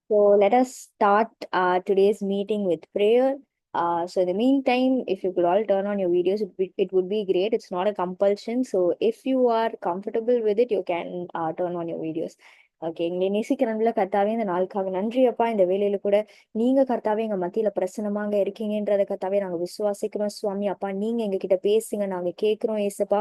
So let us start today's meeting with prayer. So in the meantime, if you could all turn on your videos, it would be great. It's not a compulsion. So if you are comfortable with it, you can turn on your videos. Okay எங்களை நேசிக்கிற நல்ல கர்த்தாவே இந்த நாளுக்காக நன்றி அப்பா. இந்த வேலையில கூட நீங்க கர்த்தாவே எங்க மத்தியில பிரசன்னமாங்க இருக்கீங்கன்றத கர்த்தாவே நாங்க விசுவாசிக்கிறோம் சுவாமி. அப்பா நீங்க எங்க கிட்ட பேசுங்க, நாங்க கேட்கிறோம் ஏசப்பா.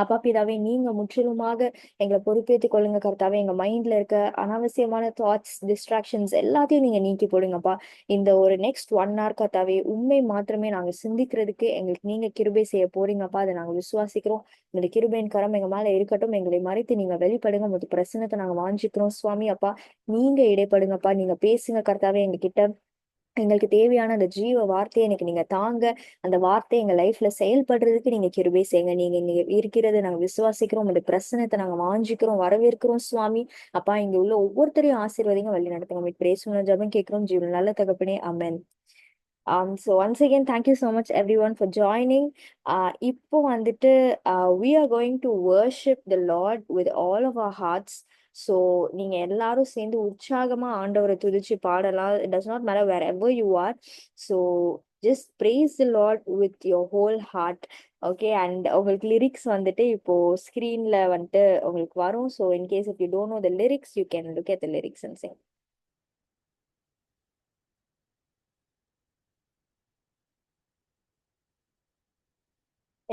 அப்பா பிதாவே நீங்க முற்றிலுமாக எங்களை பொறுப்பேற்றுக் கொள்ளுங்க கர்த்தாவே. எங்க மைண்ட்ல இருக்க அனாவசியமான தாட்ஸ், டிஸ்ட்ராக்ஷன்ஸ் எல்லாத்தையும் நீங்க நீக்கி போடுங்கப்பா. இந்த ஒரு நெக்ஸ்ட் 1 hour கர்த்தாவே உண்மை மாத்திரமே நாங்க சிந்திக்கிறதுக்கு எங்களுக்கு நீங்க கிருபை செய்ய போறீங்கப்பா. அதை நாங்க விசுவாசிக்கிறோம். இந்த கிருபையின் கரம் எங்க மேல இருக்கட்டும். எங்களை மறைத்து நீங்க வெளிப்படுங்க. உங்க பிரசனத்தை நாங்க வாஞ்சிக்கிறோம் சுவாமி. அப்பா நீங்க இடைப்படுங்கப்பா. நீங்க பேசுங்க கர்த்தாவே எங்க கிட்ட. எங்களுக்கு தேவையான அந்த ஜீவ வார்த்தையை எனக்கு நீங்க தாங்க. அந்த வார்த்தை எங்க லைஃப்ல செயல்படுறதுக்கு நீங்க கிருபை செய்யுங்க. நீங்க இங்க இருக்கிறது நாங்க விசுவாசிக்கிறோம். அந்த பிரசனத்தை நாங்க வாஞ்சிக்கிறோம், வரவேற்கிறோம் சுவாமி. அப்பா இங்க உள்ள ஒவ்வொருத்தரையும் ஆசீர்வதிங்க, வழி நடத்துங்க. உங்க பிரேசுன ஜெபம் கேட்கிறோம் ஜீவன் நல்ல தகப்பனே, amen. So once again, thank you so much everyone for joining. இப்போ வந்துட்டு we are going to worship the Lord with all of our hearts. So நீங்க எல்லாரும் சேர்ந்து உற்சாகமா ஆண்டவரை துதிச்சு பாடலாம். It does not matter wherever you are. So just praise the Lord with your whole heart. Okay, and உங்களுக்கு lyrics வந்துட்டு இப்போ ஸ்கிரீன்ல வந்துட்டு உங்களுக்கு வரும். So in case if you don't know the lyrics, you can look at the lyrics and sing.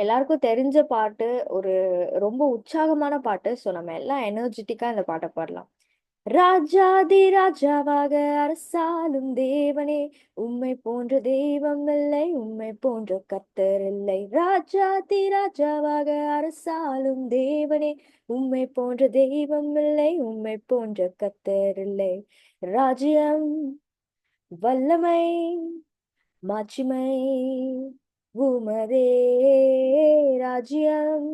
எல்லாருக்கும் தெரிஞ்ச பாட்டு, ஒரு ரொம்ப உற்சாகமான பாட்டு. ஸோ நம்ம எல்லாம் எனர்ஜெட்டிக்கா இந்த பாட்டை பாடலாம். ராஜாதி ராஜாவாக அரசாளும் தேவனே, உம்மை போன்ற தெய்வம் இல்லை, உம்மை போன்ற கர்த்தர் இல்லை. ராஜாதி ராஜாவாக அரசாளும் தேவனே, உம்மை போன்ற தெய்வம் இல்லை, உம்மை போன்ற கர்த்தர் இல்லை. ராஜ்யம், வல்லமை, மாட்சிமை உமதே. ராஜ்யம்,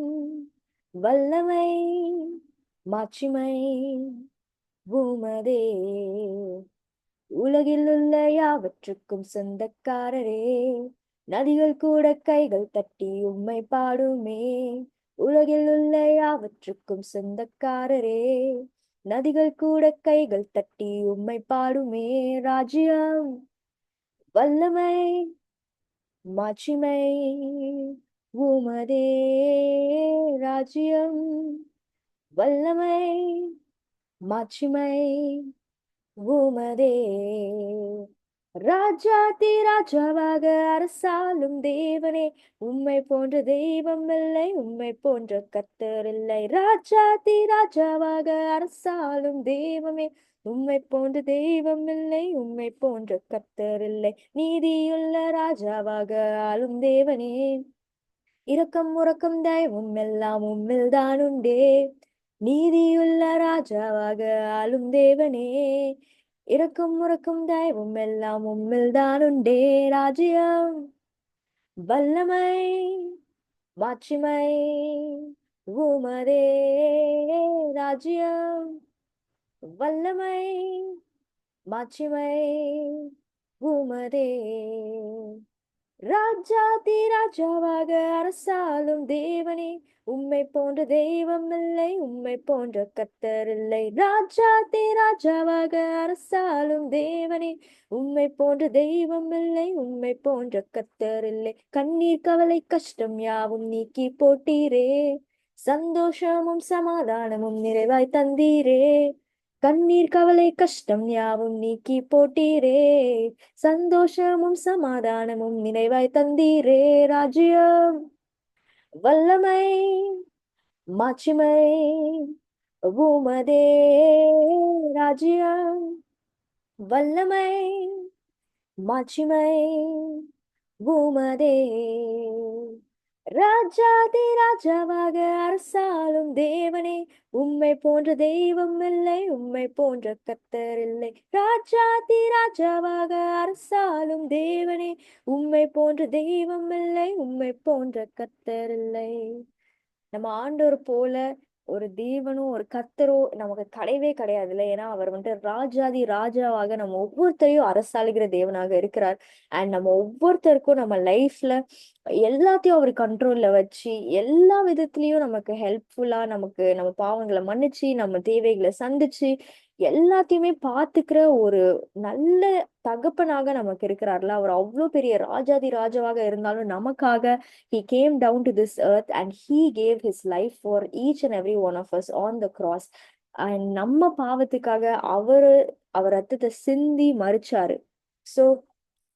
வல்லமை, மாட்சிமை உமதே. உலகில் உள்ள யாவற்றுக்கும் சொந்தக்காரரே, நதிகள் கூட கைகள் தட்டி உம்மை பாடுமே. உலகில் உள்ள யாவற்றுக்கும் சொந்தக்காரரே, நதிகள் கூட கைகள் தட்டி உம்மை பாடுமே. ராஜ்யம், வல்லமை, மாட்சிமை உமதே. ராஜ்யம், வல்லமை, மாட்சிமை உமதே. ராஜாதி ராஜாவாக அரசாளும் தேவனே, உம்மை போன்ற தெய்வம் இல்லை, உம்மை போன்ற கர்த்தர் இல்லை. ராஜாதி ராஜாவாக அரசாளும் தெய்வமே, உம்மை போன்ற தெய்வம் இல்லை, உம்மை போன்ற கர்த்தர் இல்லை. நீதியுள்ள ராஜாவாக ஆளும் தேவனே, இரக்கம் உறக்கம் தயவும் எல்லாம் உம்மில் தான் உண்டே. நீதியுள்ள ராஜாவாக ஆளும் தேவனே, இரக்கம் உறக்கம் தயவும் எல்லாம் உம்மில் தான் உண்டே. ராஜ்யம், வல்லமை, மாட்சிமை உமதே. ராஜ்யம், வல்லமை, மாட்சிமை உமதே. ராஜாதி ராஜாவாக அரசாளும் தேவனே, உம்மை போன்ற தெய்வம் இல்லை, உம்மை போன்ற கர்த்தர் இல்லை. ராஜாதி ராஜாவாக அரசாளும் தேவனே, உம்மை போன்ற தெய்வம் இல்லை, உம்மை போன்ற கர்த்தர் இல்லை. கண்ணீர் கவலை கஷ்டம் யாவும் நீக்கி போட்டீரே, சந்தோஷமும் சமாதானமும் நிறைவாய் தந்தீரே. கண்ணீர் கவலை கஷ்டம் யாவும் நீக்கி போட்டீரே, சந்தோஷமும் சமாதானமும் நினைவாய் தந்தீரே. ராஜ்யம், வல்லமை, மாட்சிமை உமதே. ராஜ்யம், வல்லமை, மாட்சிமை உமதே. ராஜாதி ராஜாவாக அரசாளும் தேவனே, உம்மை போன்ற தெய்வம் இல்லை, உம்மை போன்ற கர்த்தர் இல்லை. ராஜாதி ராஜாவாக அரசாளும் தேவனே, உம்மை போன்ற தெய்வம் இல்லை, உம்மை போன்ற கர்த்தர் இல்லை. நம்ம ஆண்டவர் போல ஒரு தேவனும் ஒரு கர்த்தரோ நமக்கு கிடையவே கிடையாதுல்ல. ஏன்னா அவர் வந்துட்டு ராஜாதி ராஜாவாக நம்ம ஒவ்வொருத்தரையும் அரசாளுகிற தேவனாக இருக்கிறார். அண்ட் நம்ம ஒவ்வொருத்தருக்கும் நம்ம லைஃப்ல எல்லாத்தையும் அவர் கண்ட்ரோல்ல வச்சு எல்லா விதத்துலயும் நமக்கு ஹெல்ப்ஃபுல்லா நமக்கு நம்ம பாவங்களை மன்னிச்சு நம்ம தேவைகளை சந்திச்சு எல்லாத்தையுமே பாத்துக்கிற ஒரு நல்ல தகப்பனாக நமக்கு இருக்கிறார்ல. அவர் அவ்வளவு பெரிய ராஜாதி ராஜாவாக இருந்தாலும் நமக்காக he came down to this earth and he gave his life for each and every one of us on the cross. and நம்ம பாவத்துக்காக அவர் ரத்தத்தை சிந்தி மறிச்சாரு. சோ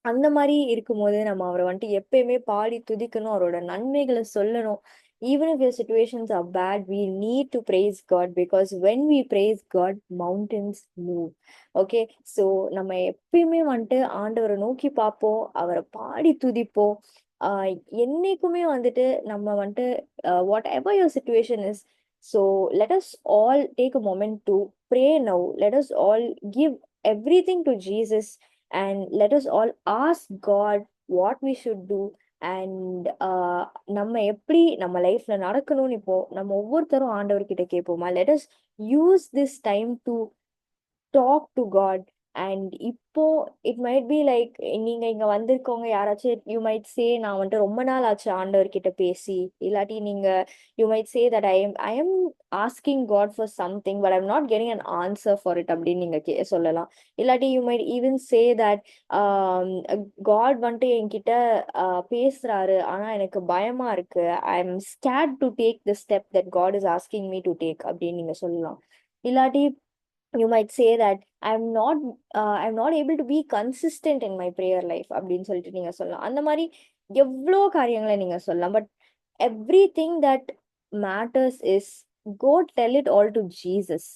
அந்த மாதிரி இருக்கும்போது நம்ம அவரை வந்துட்டு எப்பயுமே பாடி துதிக்கணும், அவரோட நன்மைகளை சொல்லணும். Even if your situations are bad, we need to praise God because when we praise God, mountains move. Okay, so நம்ம எப்பயுமே வந்துட்டு ஆண்டவரை நோக்கி பார்ப்போம், அவரை பாடி துதிப்போம். ஆஹ் என்னைக்குமே வந்துட்டு நம்ம வந்துட்டு what ever your situation is, so let us all take a moment to pray now. Let us all give everything to Jesus and let us all ask God what we should do. and நம்ம எப்படி நம்ம லைஃப்ல நடக்கணும்னு இப்போ நம்ம ஒவ்வொருத்தரும் ஆண்டவர்கிட்ட கேட்போமா. let us use this time to talk to God. and இப்போ இட் மைட் பி லைக், நீங்க இங்க வந்திருக்கவங்க யாராச்சும் யூ மைட் சே நான் வந்துட்டு ரொம்ப நாள் ஆச்சு ஆண்டவர் கிட்ட பேசி, இல்லாட்டி நீங்க you might say that I am asking God for something but I'm not getting an answer for it அப்படின்னு நீங்க சொல்லலாம். இல்லாட்டி you might even say that God வந்துட்டு என்கிட்ட பேசுறாரு ஆனா எனக்கு பயமா இருக்கு, I am scared to take the step that God is asking me to take அப்படின்னு நீங்க சொல்லலாம். இல்லாட்டி you might say that I'm not able to be consistent in my prayer life அப்படின்னு சொல்லிட்டு நீங்க சொல்லலாம். அந்த மாதிரி எவ்வளோ காரியங்களை நீங்க சொல்லலாம். But everything that matters is go tell it all to Jesus.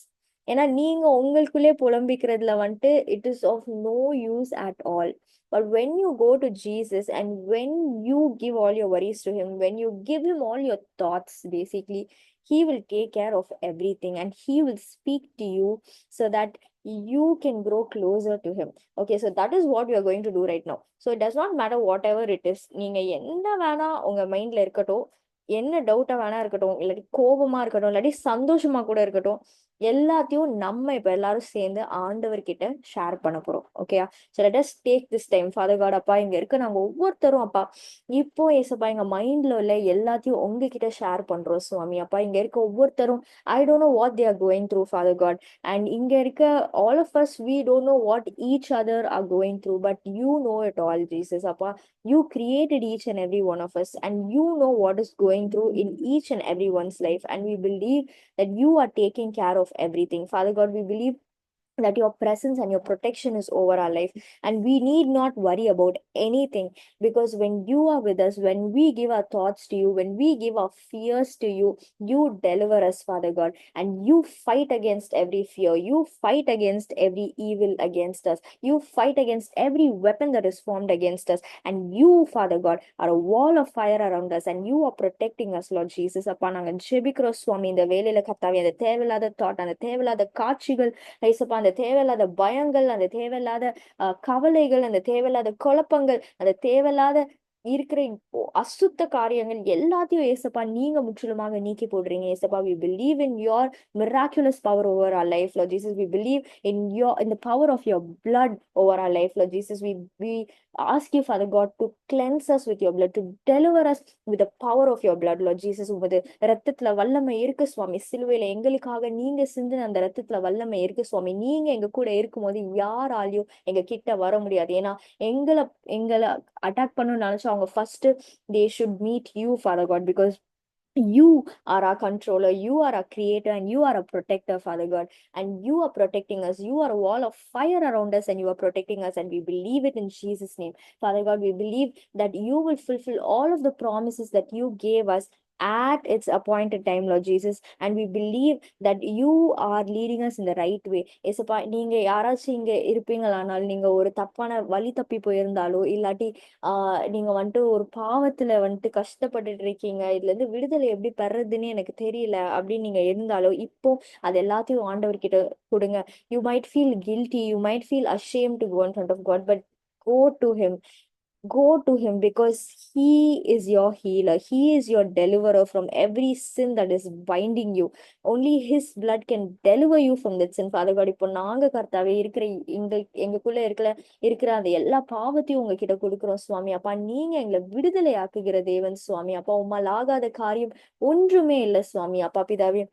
ஏன்னா நீங்க உங்களுக்குள்ளே புலம்பிக்கிறதுல வந்துட்டு it is of no use at all. But when you go to Jesus and when you give all your worries to him, when you give him all your thoughts, basically, he will take care of everything and he will speak to you so that you can grow closer to him. Okay, so that is what we are going to do right now. So it does not matter whatever it is. நீங்க என்ன வேணா உங்க மைண்ட்ல இருக்கட்டும், என்ன டவுட்டா வேணா இருக்கட்டும், இல்லாட்டி கோபமா இருக்கட்டும், இல்லாட்டி சந்தோஷமா கூட இருக்கட்டும், எல்லாத்தையும் நம்ம இப்ப எல்லாரும் சேர்ந்து ஆண்டவர்கிட்ட ஷேர் பண்ண போறோம். ஓகேயா? So let us take this time. Father God, அப்பா இங்க இருக்க நாங்க ஒவ்வொருத்தரும் அப்பா இப்போ ஏசப்பா எங்க மைண்ட்ல உள்ள எல்லாத்தையும் உங்ககிட்ட ஷேர் பண்றோம் சுவாமி. அப்பா இங்க இருக்க ஒவ்வொருத்தரும் I don't know what they are going through Father God. And இங்க இருக்க all of us we don't know what each other are going through, but you know it all Jesus. அப்பா you created each and every one of us and you know what is going through in each and everyone's life, and we believe that you are taking care of everything. Father God, we believe that your presence and your protection is over our life, and we need not worry about anything, because when you are with us, when we give our thoughts to you, when we give our fears to you, you deliver us, Father God, and you fight against every fear, you fight against every evil against us, you fight against every weapon that is formed against us, and you, Father God, are a wall of fire around us, and you are protecting us, Lord Jesus. அப்பா நாங்க ஜெபிக்கிறோம் சுவாமி, இந்த வேலையில கத்தாவே அந்த தேவையில்லாத thought, அந்த தேவையில்லாத காட்சிகள், ஐசப்பா அந்த தேவையில்லாத பயங்கள், அந்த தேவையில்லாத கவலைகள், அந்த தேவையில்லாத குழப்பங்கள், அந்த தேவையில்லாத இருக்கிற இப்போ அசுத்த காரியங்கள் எல்லாத்தையும் ஏசப்பா நீங்க முற்றிலுமாக நீக்கி போடுறீங்க ஏசப்பா. we believe in your miraculous power over our life, Lord Jesus. We believe in the power of your blood over our life, Lord Jesus. We ask you, Father God, to cleanse us with your blood, to deliver us with the power of your blood, Lord Jesus. உமது ரத்தத்துல வல்லமை இருக்கு சுவாமி. சிலுவையில எங்களுக்காக நீங்க சிந்தின அந்த ரத்தத்துல வல்லமை இருக்கு சுவாமி. நீங்க எங்க கூட இருக்கும்போது யாராலையும் எங்க கிட்ட வர முடியாது. ஏன்னா எங்களை எங்களை அட்டாக் பண்ணணும்னு நினைச்சா அவங்க first they should meet you, Father God, because you are our controller, you are our creator, and you are a protector, Father God, and you are protecting us. You are a wall of fire around us, and you are protecting us, and we believe it in Jesus' name. Father God, we believe that you will fulfill all of the promises that you gave us at its appointed time, Lord Jesus, and we believe that you are leading us in the right way. ஏசப்பா நீங்க யாராச்சும் இங்க இருப்பீங்களானால், நீங்க ஒரு தப்பான வழி தப்பி போயிருந்தாலோ, இல்லாட்டி நீங்க வந்துட்டு ஒரு பாவத்துல வந்துட்டு கஷ்டப்பட்டுட்டு இருக்கீங்க, இதுல இருந்து விடுதலை எப்படி பெறதுன்னு எனக்கு தெரியல அப்படின்னு நீங்க இருந்தாலோ, இப்போ அது எல்லாத்தையும் ஆண்டவர்கிட்ட கொடுங்க. You might feel guilty, you might feel ashamed to go in front of God, but go to him. Go to him because he is your healer. He is your deliverer from every sin that is binding you. Only his blood can deliver you from that sin, Father God. இப்போ நாங்க கர்த்தாவே இருக்கிற எங்களுக்குள்ள இருக்கிற அந்த எல்லா பாவத்தையும் உங்ககிட்ட கொடுக்கிறோம் சுவாமி. அப்பா, நீங்க எங்களை விடுதலை ஆக்குகிற தேவன் சுவாமி. அப்பா, உம்மால் ஆகாத காரியம் ஒன்றுமே இல்லை சுவாமி. அப்பா பிதாவே,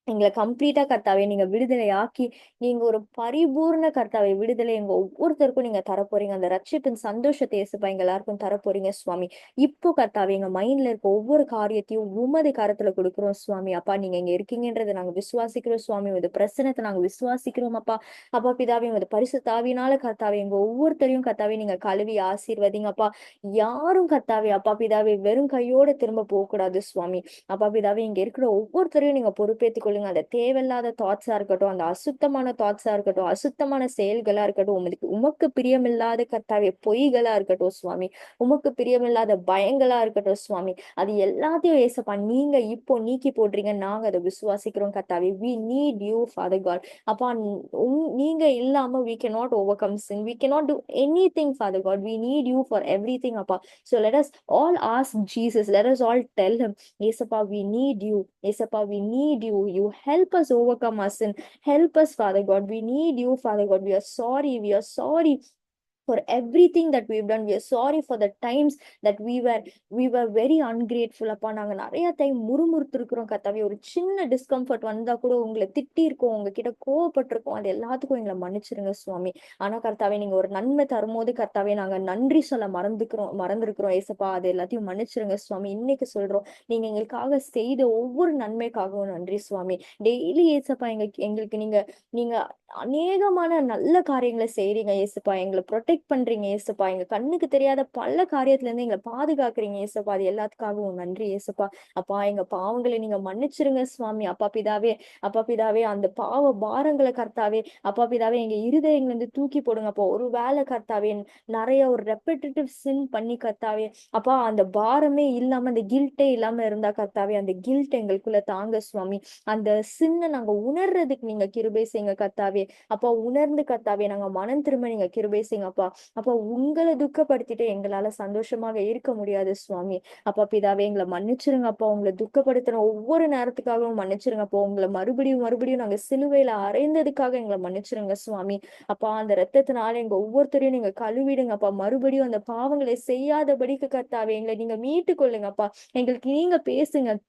எங்களை கம்ப்ளீட்டா கர்த்தாவே நீங்க விடுதலை ஆக்கி, நீங்க ஒரு பரிபூர்ண கர்த்தாவே விடுதலை எங்க ஒவ்வொருத்தருக்கும் நீங்க தரப்போறீங்க. அந்த ரட்சிப்பின் சந்தோஷத்தை இயேசுப்பா எங்க எல்லாருக்கும் தரப்போறீங்க சுவாமி. இப்போ கர்த்தாவே எங்க மைண்ட்ல இருக்க ஒவ்வொரு காரியத்தையும் உமது கரத்துல கொடுக்குறோம் சுவாமி. அப்பா, நீங்க இங்க இருக்கீங்கன்றதை நாங்க விசுவாசிக்கிறோம் சுவாமி. உமது பிரசனத்தை நாங்க விசுவாசிக்கிறோம் அப்பா. அப்பா பிதாவே, உமது பரிசுத்த ஆவியினால கர்த்தாவே எங்க ஒவ்வொருத்தரையும் கர்த்தாவே நீங்க கழுவி ஆசீர்வதிங்க அப்பா. யாரும் கர்த்தாவே அப்பா பிதாவே வெறும் கையோட திரும்ப போக கூடாது சுவாமி. அப்பா பிதாவே, இங்க இருக்கிற ஒவ்வொருத்தரையும் நீங்க பொறுப்பேற்றுக் கொள்ளுங்க. அந்த தேவையில்லாத தாட்ஸா இருக்கட்டும், அந்த அசுத்தமான தாட்ஸா இருக்கட்டும், அசுத்தமான செயல்களா இருக்கட்டும், உமக்கு பிரியமில்லாத கர்த்தாவே பொய்களா இருக்கட்டும் சுவாமி, உமக்கு பிரியமில்லாத பயங்களா இருக்கட்டும் சுவாமி, அது எல்லாத்தையும் ஏசப்பா நீங்க இப்போ நீக்கி போடுறீங்க. நாங்க அதை விசுவாசிக்கிறோம் கர்த்தாவே. we need you father god. அப்பா, நீங்க இல்லாம we cannot overcome sin, we cannot do anything father god. We need you for everything அப்பா. So let us all ask Jesus, let us all tell him, Yesapa, we need you. Yesapa, we need you. You help us overcome our sin. Help us, Father God. We need you, Father God. We are sorry. We are sorry for everything that we've done. We are sorry for the times that we were very ungrateful அப்பா. நாங்க நிறைய time முறுமுறுத்திருக்கிறோம் கர்த்தாவே. ஒரு சின்ன discomfort வந்தா கூட உங்களை திட்டி இருக்கோம், உங்ககிட்ட கோவப்பட்டிருக்கோம். அது எல்லாத்துக்கும் எங்களை மன்னிச்சிருங்க சுவாமி. ஆனா கர்த்தாவே, நீங்க ஒரு நன்மை தரும்போது கர்த்தாவே நாங்க நன்றி சொல்ல மறந்துருக்கிறோம் ஏசப்பா. அது எல்லாத்தையும் மன்னிச்சிருங்க சுவாமி. இன்னைக்கு சொல்றோம், நீங்க எங்களுக்காக செய்த ஒவ்வொரு நன்மைக்காகவும் நன்றி சுவாமி. டெய்லி ஏசப்பா எங்களுக்கு நீங்க நீங்க அநேகமான நல்ல காரியங்களை செய்றீங்க ஏசப்பா. எங்களை ப்ரொடெக்ட் பண்றீங்க ஏசப்பா. எங்க கண்ணுக்கு தெரியாத பல காரியத்துல இருந்து எங்களை பாதுகாக்கிறீங்க ஏசப்பா. அது எல்லாத்துக்காகவும் நன்றி ஏசப்பா. அப்பா, எங்க பாவங்களை நீங்க மன்னிச்சிருங்க சுவாமி. அப்பா பிதாவே, அப்பா பிதாவே, அந்த பாவ பாரங்களை கர்த்தாவே அப்பா பிதாவே எங்க இருதயங்களை வந்து தூக்கி போடுங்க அப்பா. ஒரு வேலை கர்த்தாவே நிறைய ஒரு ரெப்பிட்டேட்டிவ் சின் பண்ணி கர்த்தாவே அப்பா, அந்த பாரமே இல்லாம, அந்த கில்ட்டே இல்லாம இருந்தா கர்த்தாவே, அந்த கில்ட் எங்களுக்குள்ள தாங்க சுவாமி. அந்த சின்ன நாங்க உணர்றதுக்கு நீங்க கிருபை செய்யுங்க கர்த்தாவே. அப்பா, உணர்ந்து கர்த்தாவே நாங்க மனம் திரும்ப நீங்க கிருபை செய்யுங்க அப்பா. அப்பா, உங்களை துக்கப்படுத்திட்டு எங்களால சந்தோஷமாக இருக்க முடியாது சுவாமி. அப்பா பிதாவே, எங்களை மன்னிச்சிருங்க அப்பா. உங்களை துக்கப்படுத்துற ஒவ்வொரு நேரத்துக்காகவும் மன்னிச்சிருங்க அப்பா. உங்களை மறுபடியும் மறுபடியும் நாங்க சிலுவையில அறைந்ததுக்காக எங்களை மன்னிச்சிருங்க சுவாமி. அப்பா, அந்த ரத்தத்தினால எங்க ஒவ்வொருத்தரையும் நீங்க கழுவிடுங்க அப்பா. மறுபடியும் அந்த பாவங்களை செய்யாதபடிக்கு கர்த்தாவே எங்களை நீங்க மீட்டு கொள்ளுங்கப்பா. எங்களுக்கு நீங்க பேசுங்க,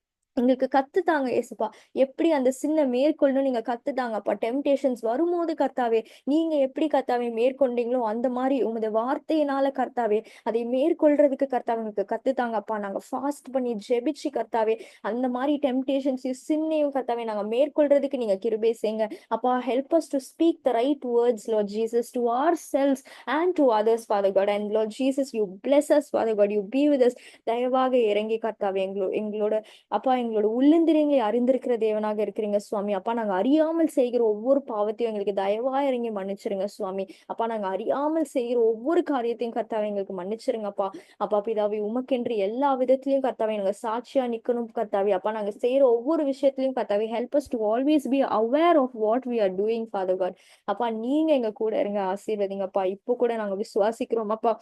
எங்களுக்கு கத்துத்தாங்க ஏசுப்பா. எப்படி அந்த சின்ன மேற்கொள்ளணும் நீங்க கத்துத்தாங்கப்பா. டெம்டேஷன்ஸ் வரும்போது கர்த்தாவே நீங்க எப்படி கர்த்தாவே மேற்கொண்டீங்களோ அந்த மாதிரி உமது வார்த்தையினால கர்த்தாவே அதை மேற்கொள்றதுக்கு கர்த்தாவே எங்களுக்கு கத்துத்தாங்கப்பா. நாங்க ஃபாஸ்ட் பண்ணி ஜெபிச்சு கர்த்தாவே அந்த மாதிரி டெம்டேஷன்ஸையும் சின்னையும் கர்த்தாவே நாங்க மேற்கொள்றதுக்கு நீங்க கிருபை செய்யுங்க அப்பா. Help us to speak the right words, Lord Jesus, to ourselves and to others, Father God. And Lord Jesus, you bless us, Father God. You be with us. தயவாக இறங்கி கர்த்தாவே எங்களோட அப்பா, எங்களோட உள்ளந்திரியங்களை அறிந்திருக்கிற தேவனாக இருக்கிறீங்க சுவாமி. அப்பா, நாங்க அறியாமல் செய்கிற ஒவ்வொரு பாவத்தையும் எங்களுக்கு தயவா இறங்கி மன்னிச்சிருங்க சுவாமி. அப்பா, நாங்க அறியாமல் செய்கிற ஒவ்வொரு காரியத்தையும் கர்த்தாவே எங்களுக்கு மன்னிச்சிருங்கப்பா. அப்பா பிதாவே, உமக்கென்று எல்லா விதத்திலையும் கர்த்தாவே நாங்க சாட்சியா நிக்கணும் கர்த்தாவே. அப்பா, நாங்க செய்யற ஒவ்வொரு விஷயத்திலையும் கர்த்தாவே help us to always be aware of what we are doing, Father God. அப்பா, நீங்க எங்க கூட இருங்க, ஆசீர்வதிங்கப்பா. இப்போ கூட நாங்க விசுவாசிக்கிறோம் அப்பா.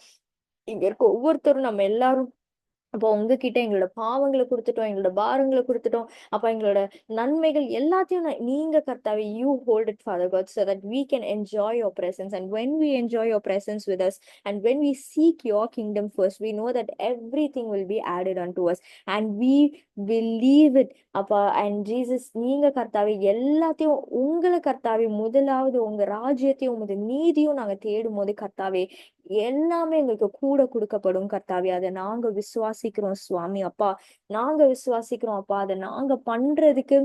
இங்க இருக்க ஒவ்வொருத்தரும் நம்ம எல்லாரும் அப்போ உங்ககிட்ட எங்களோட பாவங்களை கொடுத்துட்டோம், எங்களோட பாரங்களை கொடுத்துட்டோம் அப்ப. எங்களோட நன்மைகள் எல்லாத்தையும் நீங்க கர்த்தாவே you hold it Father God, so that we can enjoy your presence. And when we enjoy your presence with us, and when we seek your kingdom first, we know that everything will be added unto us, and we will leave it அப்பா. and Jesus, நீங்க கர்த்தாவே எல்லாத்தையும் உங்களை கர்த்தாவே முதலாவது உங்க ராஜ்யத்தையும் உங்க நீதியும் நாங்க தேடும் போது கர்த்தாவே எல்லாமே எங்களுக்கு கூட கொடுக்கப்படும் கர்த்தாவே. அதை நாங்க விசுவாசிக்கிறோம் சுவாமி. அப்பா, நாங்க விசுவாசிக்கிறோம் அப்பா. அதை நாங்க பண்றதுக்கு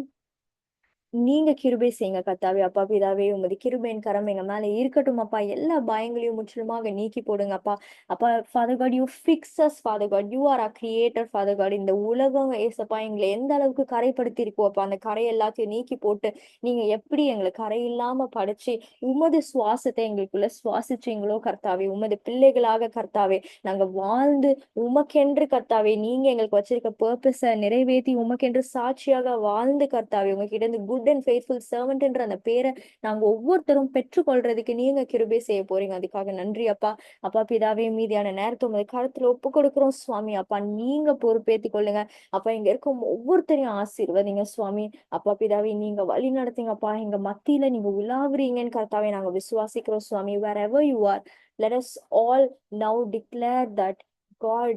நீங்க கிருபை செய்யுங்க கர்த்தாவே. அப்பா பிதாவே, உமது கிருபையின் கரம் எங்க மேல இருக்கட்டும் அப்பா. எல்லா பயங்களையும் முற்றிலுமாக நீக்கி போடுங்க அப்பா. அப்பா Father God, you fix us Father God. You are a creator Father God. இந்த உலகம் ஏசப்பா எங்களை எந்த அளவுக்கு கரைப்படுத்தி இருக்கோ அப்பா, அந்த கரை எல்லாத்தையும் நீக்கி போட்டு நீங்க எப்படி எங்களை கரை இல்லாம படைச்சு உமது சுவாசத்தை எங்களுக்குள்ள சுவாசிச்சீங்களோ கர்த்தாவே, உமது பிள்ளைகளாக கர்த்தாவே நாங்க வாழ்ந்து உமக்கென்று கர்த்தாவே நீங்க எங்களுக்கு வச்சிருக்க பர்பஸ நிறைவேற்றி உமக்கென்று சாட்சியாக வாழ்ந்து கர்த்தாவே உங்ககிட்ட இருந்து குட் குட் அண்ட் ஃபெய்த்ஃபுல் சர்வன்ட்ன்ற அந்த பேரை நாங்க ஒவ்வொருத்தரும் பெற்றுக்கொள்றதுக்கு நீங்க கிருபை செய்ய போறீங்க. அதுக்காக நன்றி அப்பா. அப்பா பிதாவே, மீதியான நேரத்தை உங்க காலத்துல ஒப்பு கொடுக்குறோம் சுவாமி. அப்பா நீங்க பொறுப்பேத்தி கொள்ளுங்க. அப்பா இங்க இருக்கும் ஒவ்வொருத்தரையும் ஆசீர்வதிங்க சுவாமி. அப்பா பிதாவே, நீங்க வழி நடத்துங்கப்பா. எங்க மத்தியில நீங்க உலாவுறீங்கன்னு கர்த்தாவே நாங்க விசுவாசிக்கிறோம் சுவாமி. wherever you are, let us all now declare that God,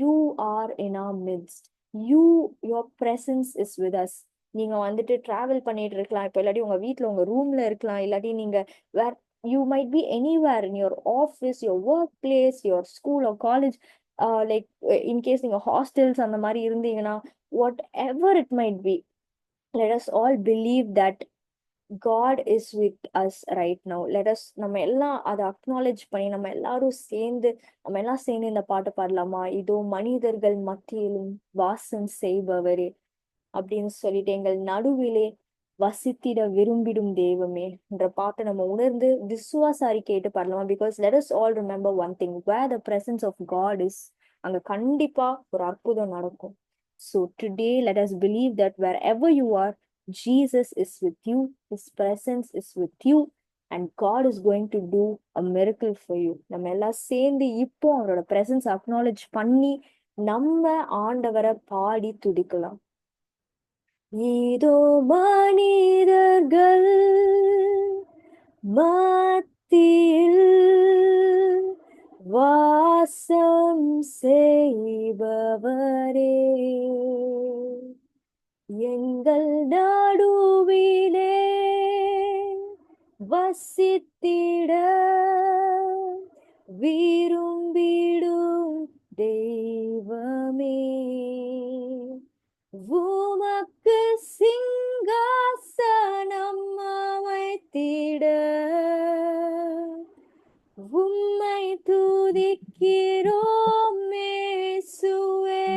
you are in our midst. Your presence is with us. நீங்க வந்துட்டு டிராவல் பண்ணிட்டு இருக்கலாம், இப்ப இல்லாட்டி உங்க வீட்ல உங்க ரூம்ல இருக்கலாம், இல்லாட்டி நீங்க வேற you might be anywhere in your office, your workplace, your school or college, like in case நீங்க ஹாஸ்டல்ஸ் அந்த மாதிரி இருந்தீங்கன்னா, whatever it might be, let us all believe that God is with us right now. Let us நம்ம எல்லாம் அதை acknowledge பண்ணி நம்ம எல்லாம் சேர்ந்து இந்த பாட்டு பாடலாமா? இதோ மனிதர்கள் மத்தியிலும் வாசம் செய்பவரே அப்படின்னு சொல்லிட்டு எங்கள் நடுவிலே வசித்திட விரும்பிடும் தெய்வமே என்ற பாட்டை நம்ம உணர்ந்து விசுவாச அறிக்கையிட்டு பாடலாமா? Because let us all remember one thing, where the presence of God is, அங்க கண்டிப்பா ஒரு அற்புதம் நடக்கும். So today let us believe that wherever you are, Jesus is with you, his presence is with you, and God is going to do a miracle for you. நம்ம எல்லாம் சேர்ந்து இப்போ அவரோட presence acknowledge பண்ணி நம்ம ஆண்டவரை பாடி துதிக்கலாம். இதோ மனிதர்கள் மத்தியில் வாசம் செய்பவரே, எங்கள் நடுவிலே வசித்திட விரும்பிடும் தெய்வமே, உமக்கு சிங்காசனம் அமைத்திட உம்மை துதிக்கிறோம் இயேசுவே.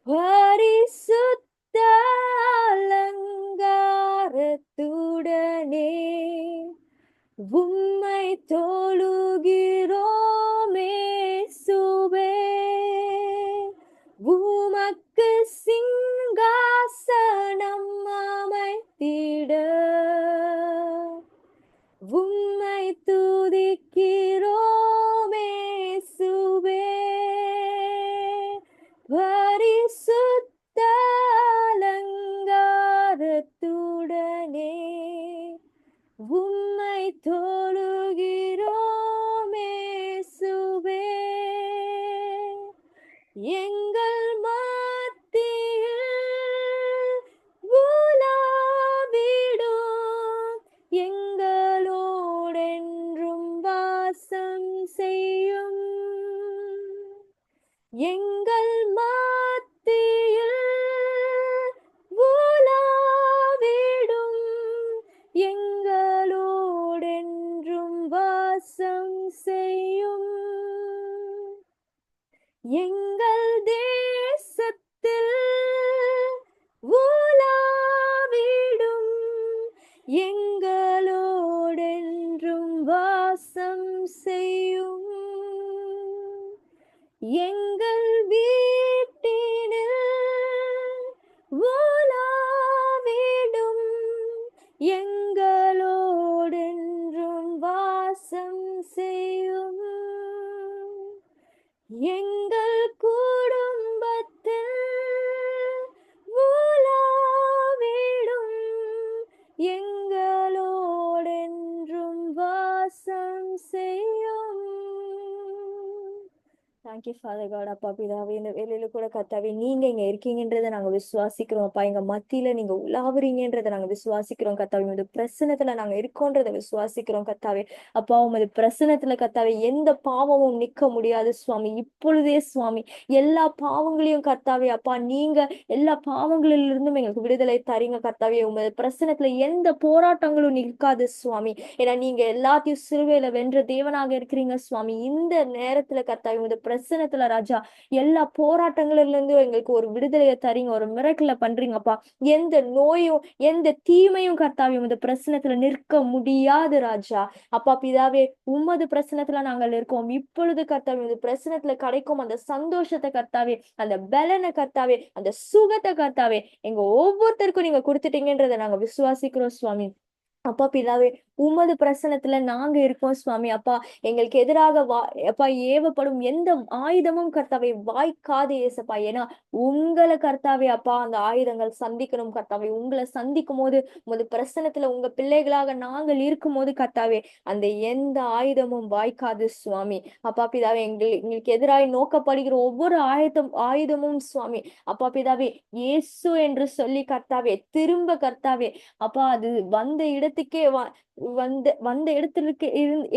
பரிசுத்த அலங்காரத்துடனே உம்மை தொழுகிறோம் இயேசுவே. உமக்கு சிங்காசனம் அமைத்திட உம்மை துதிக்கிறோம் இயேசுவே. பரிசுத்த அலங்காரத்துடனே உம்மை தொழுகிறோம் இயேசுவே. எங்கள் மத்தியில் உலாவிடும், எங்களோடென்றும் வாசம் செய்யும். எங்கள் மத்தியில் உலாவிடும், எங்களோடென்றும் வாசம் செய்யும். எங்கள் தேசத்தில் உலாவிடும், எங்களோடென்றும் வாசம் செய்யும். எங்கள் வீட்டினில் உலாவிடும், எங்களோடென்றும் வாசம் செய்யும். எங்கள் குடும்பத்தில் உலாவிடும், எங்களோடென்றும் வாசம் செய்யும். Thank you Father God. அப்பா பிதாவே, இந்த வேலையில கூட கர்த்தாவே நீங்க இங்க இருக்கீங்கன்றதை நாங்க விசுவாசிக்கிறோம் அப்பா. எங்க மத்தியில நீங்க உலாவுறீங்கன்றதை நாங்க விசுவாசிக்கிறோம் கர்த்தாவே. உமது பிரசனத்துல நாங்க இருக்கோன்றதை விசுவாசிக்கிறோம் கர்த்தாவே. அப்பா உமது பிரசனத்துல கர்த்தாவே எந்த பாவமும் நிக்க முடியாது சுவாமி. இப்பொழுதே சுவாமி எல்லா பாவங்களையும் கர்த்தாவே அப்பா நீங்க எல்லா பாவங்களிலிருந்தும் எங்களுக்கு விடுதலை தரீங்க கர்த்தாவே. உமது பிரசனத்துல எந்த போராட்டங்களும் நிற்காது சுவாமி. ஏன்னா நீங்க எல்லாத்தையும் சிலுவையில வென்ற தேவனாக இருக்கிறீங்க சுவாமி. இந்த நேரத்துல கர்த்தாவே உமது பிரசனத்துல பிரசனத்துல ராஜா எல்லா போராட்டங்கள்ல இருந்து எங்களுக்கு ஒரு விடுதலையை தரீங்க, ஒரு மிரக்கல பண்றீங்கப்பா. எந்த நோயும் எந்த தீமையும் கர்த்தாவே உமது பிரசனத்துல நிற்க முடியாது ராஜா. அப்பா பிதாவே, உமது பிரசனத்துல நாங்கள் இருக்கோம். இப்பொழுது கர்த்தாவே உமது பிரசனத்துல கிடைக்கும் அந்த சந்தோஷத்தை கர்த்தாவே, அந்த பலனை கர்த்தாவே, அந்த சுகத்தை கர்த்தாவே எங்க ஒவ்வொருத்தருக்கும் நீங்க கொடுத்துட்டீங்கன்றதை நாங்க விசுவாசிக்கிறோம் சுவாமி. அப்பா பிதாவே, உமது பிரசனத்துல நாங்க இருக்கோம் சுவாமி. அப்பா எங்களுக்கு எதிராக அப்பா ஏவப்படும் எந்த ஆயுதமும் கர்த்தாவே வாய்க்காது ஏசப்பா. ஏன்னா உங்களை கர்த்தாவே அப்பா அந்த ஆயுதங்கள் சந்திக்கணும் கர்த்தாவே. உங்களை சந்திக்கும் போது உமது பிரசனத்துல உங்க பிள்ளைகளாக நாங்கள் இருக்கும் போது கர்த்தாவே அந்த எந்த ஆயுதமும் வாய்க்காது சுவாமி. அப்பா பிதாவே, எங்களுக்கு எதிராக நோக்கப்படுகிற ஒவ்வொரு ஆயுதமும் சுவாமி அப்பா பிதாவே இயேசு என்று சொல்லி கர்த்தாவே திரும்ப கர்த்தாவே அப்பா அது வந்த இடத்துக்கே வந்த இடத்திற்கு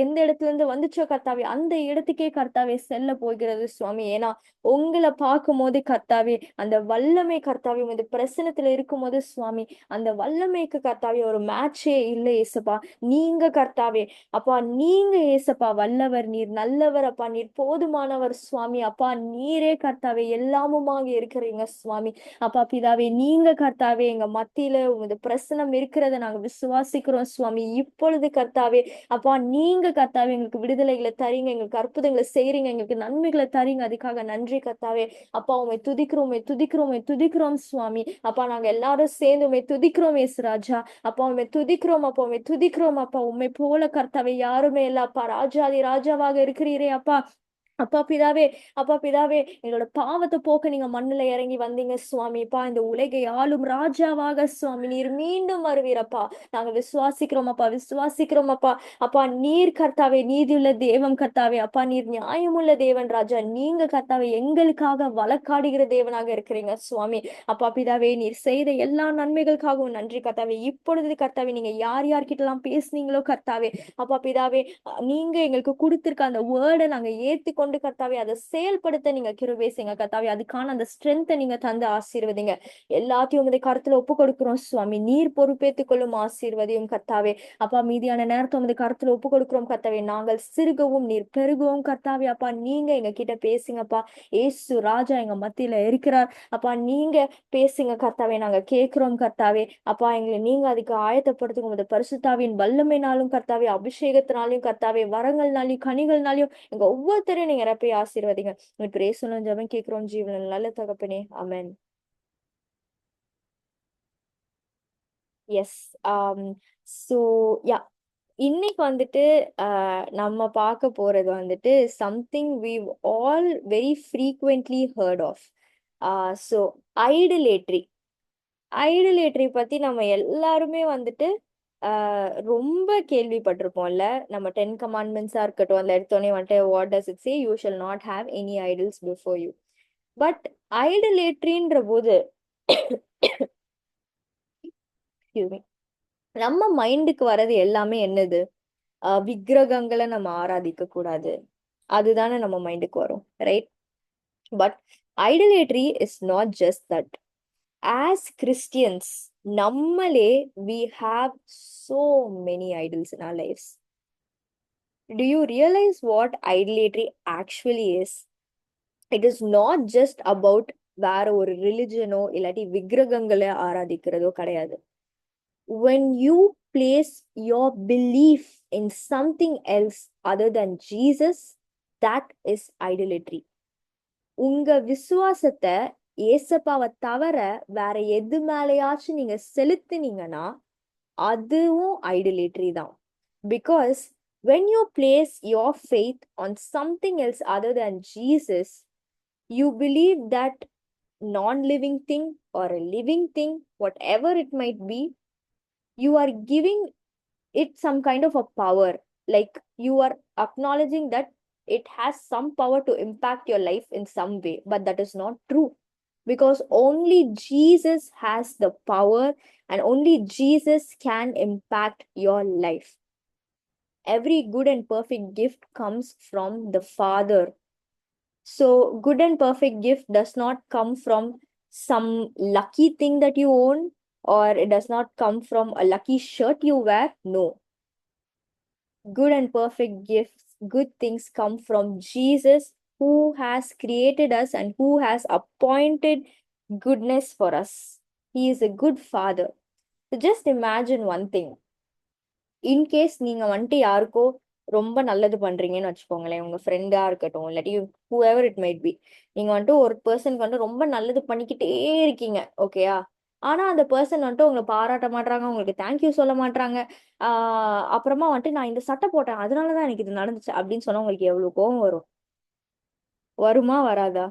எந்த இடத்துல இருந்து வந்துச்சோ கர்த்தாவே அந்த இடத்துக்கே கர்த்தாவே செல்ல போகிறது சுவாமி. ஏன்னா உங்களை பார்க்கும் போது கர்த்தாவே அந்த வல்லமை கர்த்தாவே உமது பிரசனத்துல இருக்கும் போது சுவாமி அந்த வல்லமைக்கு கர்த்தாவே ஒரு மேட்சே இல்லை ஏசப்பா. நீங்க கர்த்தாவே அப்பா, நீங்க ஏசப்பா வல்லவர், நீர் நல்லவர் அப்பா, நீர் போதுமானவர் சுவாமி. அப்பா நீரே கர்த்தாவே எல்லாமுமாக இருக்கிறீங்க சுவாமி. அப்பா பிதாவே, நீங்க கர்த்தாவே எங்க மத்தியில உமது பிரசனம் இருக்கிறத நாங்க விசுவாசிக்கிறோம் சுவாமி. இப்பொழுது கர்த்தாவே அப்பா நீங்க கர்த்தாவே எங்களுக்கு விடுதலைகளை தரீங்க, எங்களுக்கு அற்புதங்களை செய்றீங்க, எங்களுக்கு நன்மைகளை தரீங்க. அதுக்காக நன்றி கர்த்தாவே. அப்பா உண்மை துதிக்கிறோம், உண்மை துதிக்கிறோம், உண்மை துதிக்கிறோம் சுவாமி. அப்பா நாங்க எல்லாரும் சேர்ந்து உண்மை துதிக்கிறோம் ராஜா. அப்பா உண்மை துதிக்கிறோம், அப்பா உண்மை துதிக்கிறோம் அப்பா. உண்மை போல கர்த்தாவே யாருமே இல்ல அப்பா. ராஜாதி ராஜாவாக இருக்கிறீரே அப்பா. அப்பா பிதாவே, அப்பா பிதாவே, எங்களோட பாவத்தை போக்க நீங்க மண்ணுல இறங்கி வந்தீங்க சுவாமிப்பா. இந்த உலகை ஆளும் ராஜாவாக சுவாமி நீர் மீண்டும் வருவீரப்பா. நாங்க விசுவாசிக்கிறோம் அப்பா, விசுவாசிக்கிறோம் அப்பா. அப்பா நீர் கர்த்தாவே நீதியுள்ள தேவன் கர்த்தாவே. அப்பா நீர் நியாயமுள்ள தேவன் ராஜா. நீங்க கர்த்தாவே எங்களுக்காக வழக்காடுகிற தேவனாக இருக்கிறீங்க சுவாமி. அப்பா பிதாவே, நீர் செய்த எல்லா நன்மைகளுக்காகவும் நன்றி கர்த்தாவே. இப்பொழுது கர்த்தாவே நீங்க யார் யார்கிட்ட எல்லாம் பேசுனீங்களோ கர்த்தாவே அப்பா பிதாவே, நீங்க எங்களுக்கு கொடுத்திருக்க அந்த வேர்டை நாங்க ஏத்துக்கொண்டு கர்த்தாவே அதை செயல்படுத்த நீங்க கிருபை செய்யுங்க கர்த்தாவே. அதுக்கான அந்த ஸ்ட்ரென்த்தை நீங்க தந்து ஆசீர்வதிங்க. எல்லாத்தையும் உங்களுடைய கருத்துல ஒப்பு கொடுக்கிறோம் சுவாமி. நீர் பொறுப்பேற்றுக் கொள்ளும் ஆசீர்வதியும் கர்த்தாவே. அப்பா மீதியான நேரத்தை உங்களுடைய கருத்துல ஒப்பு கொடுக்கிறோம் கர்த்தாவே. நாங்கள் சிறுகவும் நீர் பெருகவும் கர்த்தாவே. அப்பா நீங்க எங்க கிட்ட பேசுங்கப்பா. ஏசு ராஜா எங்க மத்தியில இருக்கிறார் அப்பா. நீங்க பேசுங்க கர்த்தாவே, நாங்க கேட்கிறோம் கர்த்தாவே. அப்பா எங்களை நீங்க அதுக்கு ஆயத்தப்படுத்துங்க. உங்களுடைய பரிசுத்தாவின் வல்லமைனாலும் கர்த்தாவே, அபிஷேகத்தினாலையும் கர்த்தாவே, வரங்கள்னாலையும் கனிகள்னாலையும் எங்க ஒவ்வொருத்தரையும் நீங்க நிரப்பி ஆசீர்வதிங்க. பிரேசனும் ஜெபம் கேட்கிறோம் ஜீவனில் நல்ல தகப்பனே, ஆமென். எஸ். ஸோ யா, இன்னைக்கு வந்துட்டு நம்ம பார்க்க போறது வந்துட்டு something we all very frequently heard of. So idolatry. Idolatry பத்தி நம்ம எல்லாருமே வந்துட்டு ரொம்ப கேள்விப்பட்டிருப்போம்ல. நம்ம 10 கமாண்ட்மெண்ட்ஸா இருக்கட்டும், அதுல எடுத்தோடனே வந்துட்டு what does it say, you shall not have any idols before you. But ஐடலேட்ரின்ற போது excuse me, நம்ம மைண்டுக்கு வர்றது எல்லாமே என்னது? விக்கிரகங்களை நம்ம ஆராதிக்க கூடாது, அதுதானே நம்ம மைண்டுக்கு வரும், right? But idolatry is not just that. As Christians நம்மளே we have so many idols in our lives. Do you realize what idolatry actually is? It is not just about வேற ஒரு ரிலிஜனோ இல்லாட்டி விக்கிரகங்களை ஆராதிக்கிறதோ கிடையாது. When you place your belief in something else other than Jesus, that is idolatry. உங்க விசுவாசத்தை ஏசப்பாவை தவிர வேற எது மேலேயாச்சும் நீங்க செலுத்தினீங்கன்னா அதுவும் ஐடலேட்ரி தான். Because when you place your faith on something else other than Jesus, you believe that non-living thing or a living thing, whatever it might be, you are giving it some kind of a power. Like you are acknowledging that it has some power to impact your life in some way, but that is not true. Because only Jesus has the power and only Jesus can impact your life. Every good and perfect gift comes from the Father. So good and perfect gift does not come from some lucky thing that you own, or it does not come from a lucky shirt you wear. No. Good and perfect gifts, good things come from Jesus, who has created us and who has appointed goodness for us. He is a good father. So just imagine one thing. In case நீங்க வந்துட்டு யாருக்கோ ரொம்ப நல்லது பண்றீங்கன்னு வச்சுக்கோங்களேன், உங்க ஃப்ரெண்டா இருக்கட்டும் இல்லாட்டி whoever it might be, நீங்க வந்துட்டு ஒரு பர்சனுக்கு வந்துட்டு ரொம்ப நல்லது பண்ணிக்கிட்டே இருக்கீங்க, ஓகேயா? ஆனா அந்த பர்சன் வந்துட்டு உங்களை பாராட்ட மாட்றாங்க, உங்களுக்கு தேங்க்யூ சொல்ல மாட்றாங்க. அப்புறமா வந்துட்டு நான் இந்த சட்டை போட்டேன் அதனாலதான் எனக்கு இது நடந்துச்சு அப்படின்னு சொன்னா உங்களுக்கு எவ்வளவு கோவம் வரும்? வருமா வராதா?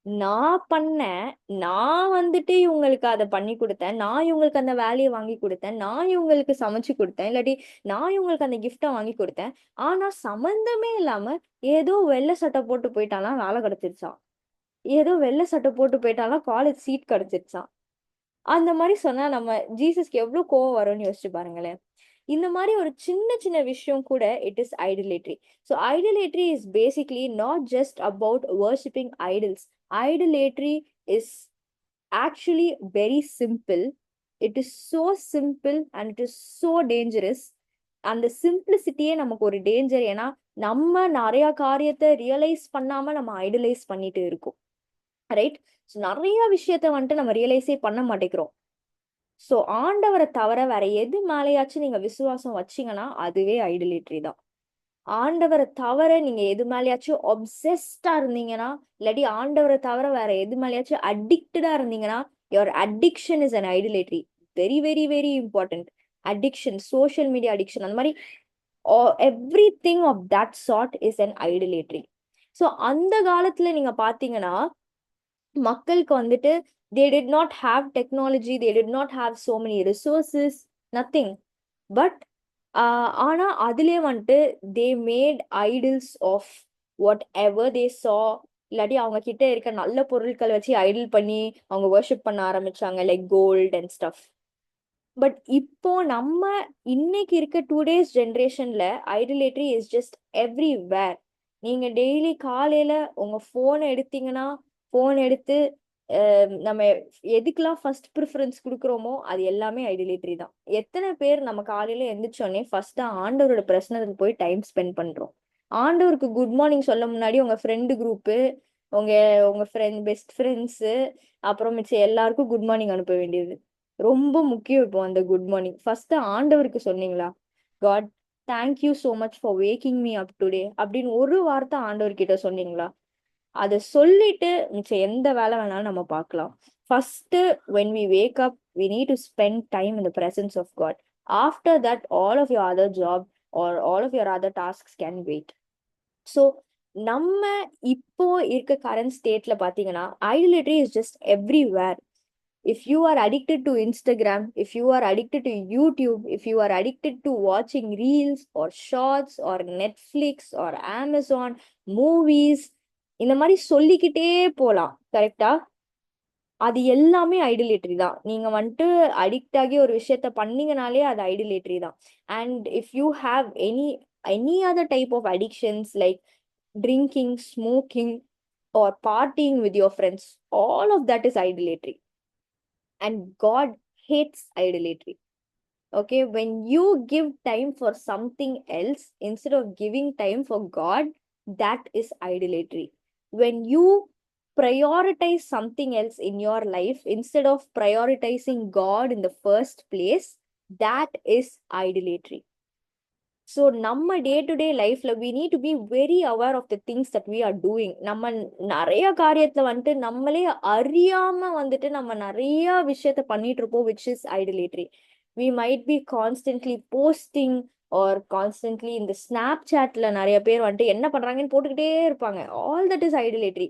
நான் பண்ணேன், நான் வந்துட்டு இவங்களுக்கு அதை பண்ணி கொடுத்தேன், நான் இவங்களுக்கு அந்த வேலையை வாங்கி கொடுத்தேன், நான் இவங்களுக்கு சமைச்சு கொடுத்தேன், இல்லாட்டி நான் இவங்களுக்கு அந்த கிஃப்டை வாங்கி கொடுத்தேன். ஆனா சம்பந்தமே இல்லாம ஏதோ வெள்ளை சட்டை போட்டு போயிட்டாலாம் வேலை கிடைச்சிருச்சான், ஏதோ வெள்ளை சட்டை போட்டு போயிட்டாலாம் காலேஜ் சீட் கிடைச்சிருச்சான். அந்த மாதிரி சொன்னா நம்ம ஜீசஸ்க்கு எவ்வளவு கோவம் வரும்னு யோசிச்சு பாருங்களேன். இந்த மாதிரி ஒரு சின்ன சின்ன விஷயம் கூட it is idolatry. So idolatry is basically not just about worshipping idols. Idolatry is actually very simple. It is so simple and it is so dangerous. அந்த சிம்பிளிசிட்டியே நமக்கு ஒரு டேஞ்சர். ஏன்னா நம்ம நிறைய காரியத்தை ரியலைஸ் பண்ணாம நம்ம ஐடலைஸ் பண்ணிட்டு இருக்கோம், ரைட்? ஸோ நிறைய விஷயத்த வந்துட்டு நம்ம ரியலைஸே பண்ண மாட்டேங்கிறோம். ஸோ ஆண்டவரை தவிர வேற எது மேலேயாச்சும் நீங்க விசுவாசம் வச்சீங்கன்னா அதுவே ஐடலேட்ரி தான். ஆண்டவரை தவிர நீங்க எது மேலேயாச்சும் ஒப்செஸ்டா இருந்தீங்கன்னா, இல்லாட்டி ஆண்டவரை தவிர வேற எது மேலேயாச்சும் அடிக்டடா இருந்தீங்கன்னா, your addiction is an idolatry. Very very very important. Addiction, social media addiction, அந்த மாதிரி everything of that sort is an idolatry. So அந்த காலத்துல நீங்க பாத்தீங்கன்னா மக்களுக்கு வந்துட்டு they did not have technology, they did not have so many resources, nothing. But ஆனா அதுலயே வந்துட்டு they made idols of whatever they saw. இல்லாட்டி அவங்க கிட்ட இருக்க நல்ல பொருட்கள் வச்சு ஐடல் பண்ணி அவங்க வர்ஷிப் பண்ண ஆரம்பிச்சாங்க, like gold and stuff. But இப்போ நம்ம இன்னைக்கு இருக்க டுடேஸ் ஜென்ரேஷன்ல ஐடலேட்ரி இஸ் ஜஸ்ட் எவ்ரிவேர். நீங்க டெய்லி காலையில உங்க போனை எடுத்தீங்கன்னா, போன் எடுத்து நம்ம எதுக்கெல்லாம் ஃபர்ஸ்ட் ப்ரிஃபரன்ஸ் கொடுக்குறோமோ அது எல்லாமே ஐடலேட்ரி தான். எத்தனை பேர் நம்ம காலையில எந்திரிச்சோடனே ஃபர்ஸ்ட் ஆண்டவரோட பிரசனத்துக்கு போய் டைம் ஸ்பெண்ட் பண்றோம்? ஆண்டவருக்கு குட் மார்னிங் சொல்ல முன்னாடி உங்க ஃப்ரெண்டு குரூப்பு, உங்க உங்க ஃப்ரெண்ட் பெஸ்ட் ஃப்ரெண்ட்ஸு, அப்புறம் மிச்சம் எல்லாருக்கும் குட் மார்னிங் அனுப்ப வேண்டியது ரொம்ப முக்கியம். இப்போ அந்த குட் மார்னிங் ஃபர்ஸ்ட் ஆண்டவருக்கு சொன்னீங்களா? God thank you so much for waking me up today அப்படின்னு ஒரு வார்த்தை ஆண்டவர்கிட்ட சொன்னீங்களா? அதை சொல்லிட்டு மிச்சம் எந்த வேலை வேணாலும் நம்ம பார்க்கலாம். First when we wake up we need to spend time in the presence of God. After that all of your other job or all of your other tasks can wait. So நம்ம இப்போ இருக்க current ஸ்டேட்ல பாத்தீங்கன்னா idolatry is just everywhere. If you are addicted to Instagram, if you are addicted to YouTube, if you are addicted to watching reels or shorts or Netflix or Amazon movies, இந்த மாதிரி சொல்லிக்கிட்டே போலாம், கரெக்டா? அது எல்லாமே idolatry தான். நீங்க வந்துட்டு அடிக்ட் ஆகி ஒரு விஷயத்த பண்ணீங்கனாலே அது ஐடலேட்ரி தான். And if you have any other type of addictions like drinking, smoking or partying with your friends, all of that is idolatry. And God hates idolatry. Okay, when you give time for something else instead of giving time for God, that is idolatry. When you prioritize something else in your life instead of prioritizing God in the first place, that is idolatry. So நம்ம day to day லைஃப்ல we need to be very aware of the things that we are doing. நம்ம நிறைய காரியத்துல வந்துட்டு நம்மளே அறியாம வந்துட்டு நம்ம நிறைய விஷயத்த பண்ணிட்டு இருப்போம், which is idolatry. We might be constantly posting or constantly இந்த ஸ்னாப் சாட்ல நிறைய பேர் வந்துட்டு என்ன பண்றாங்கன்னு போட்டுக்கிட்டே இருப்பாங்க. All that is idolatry.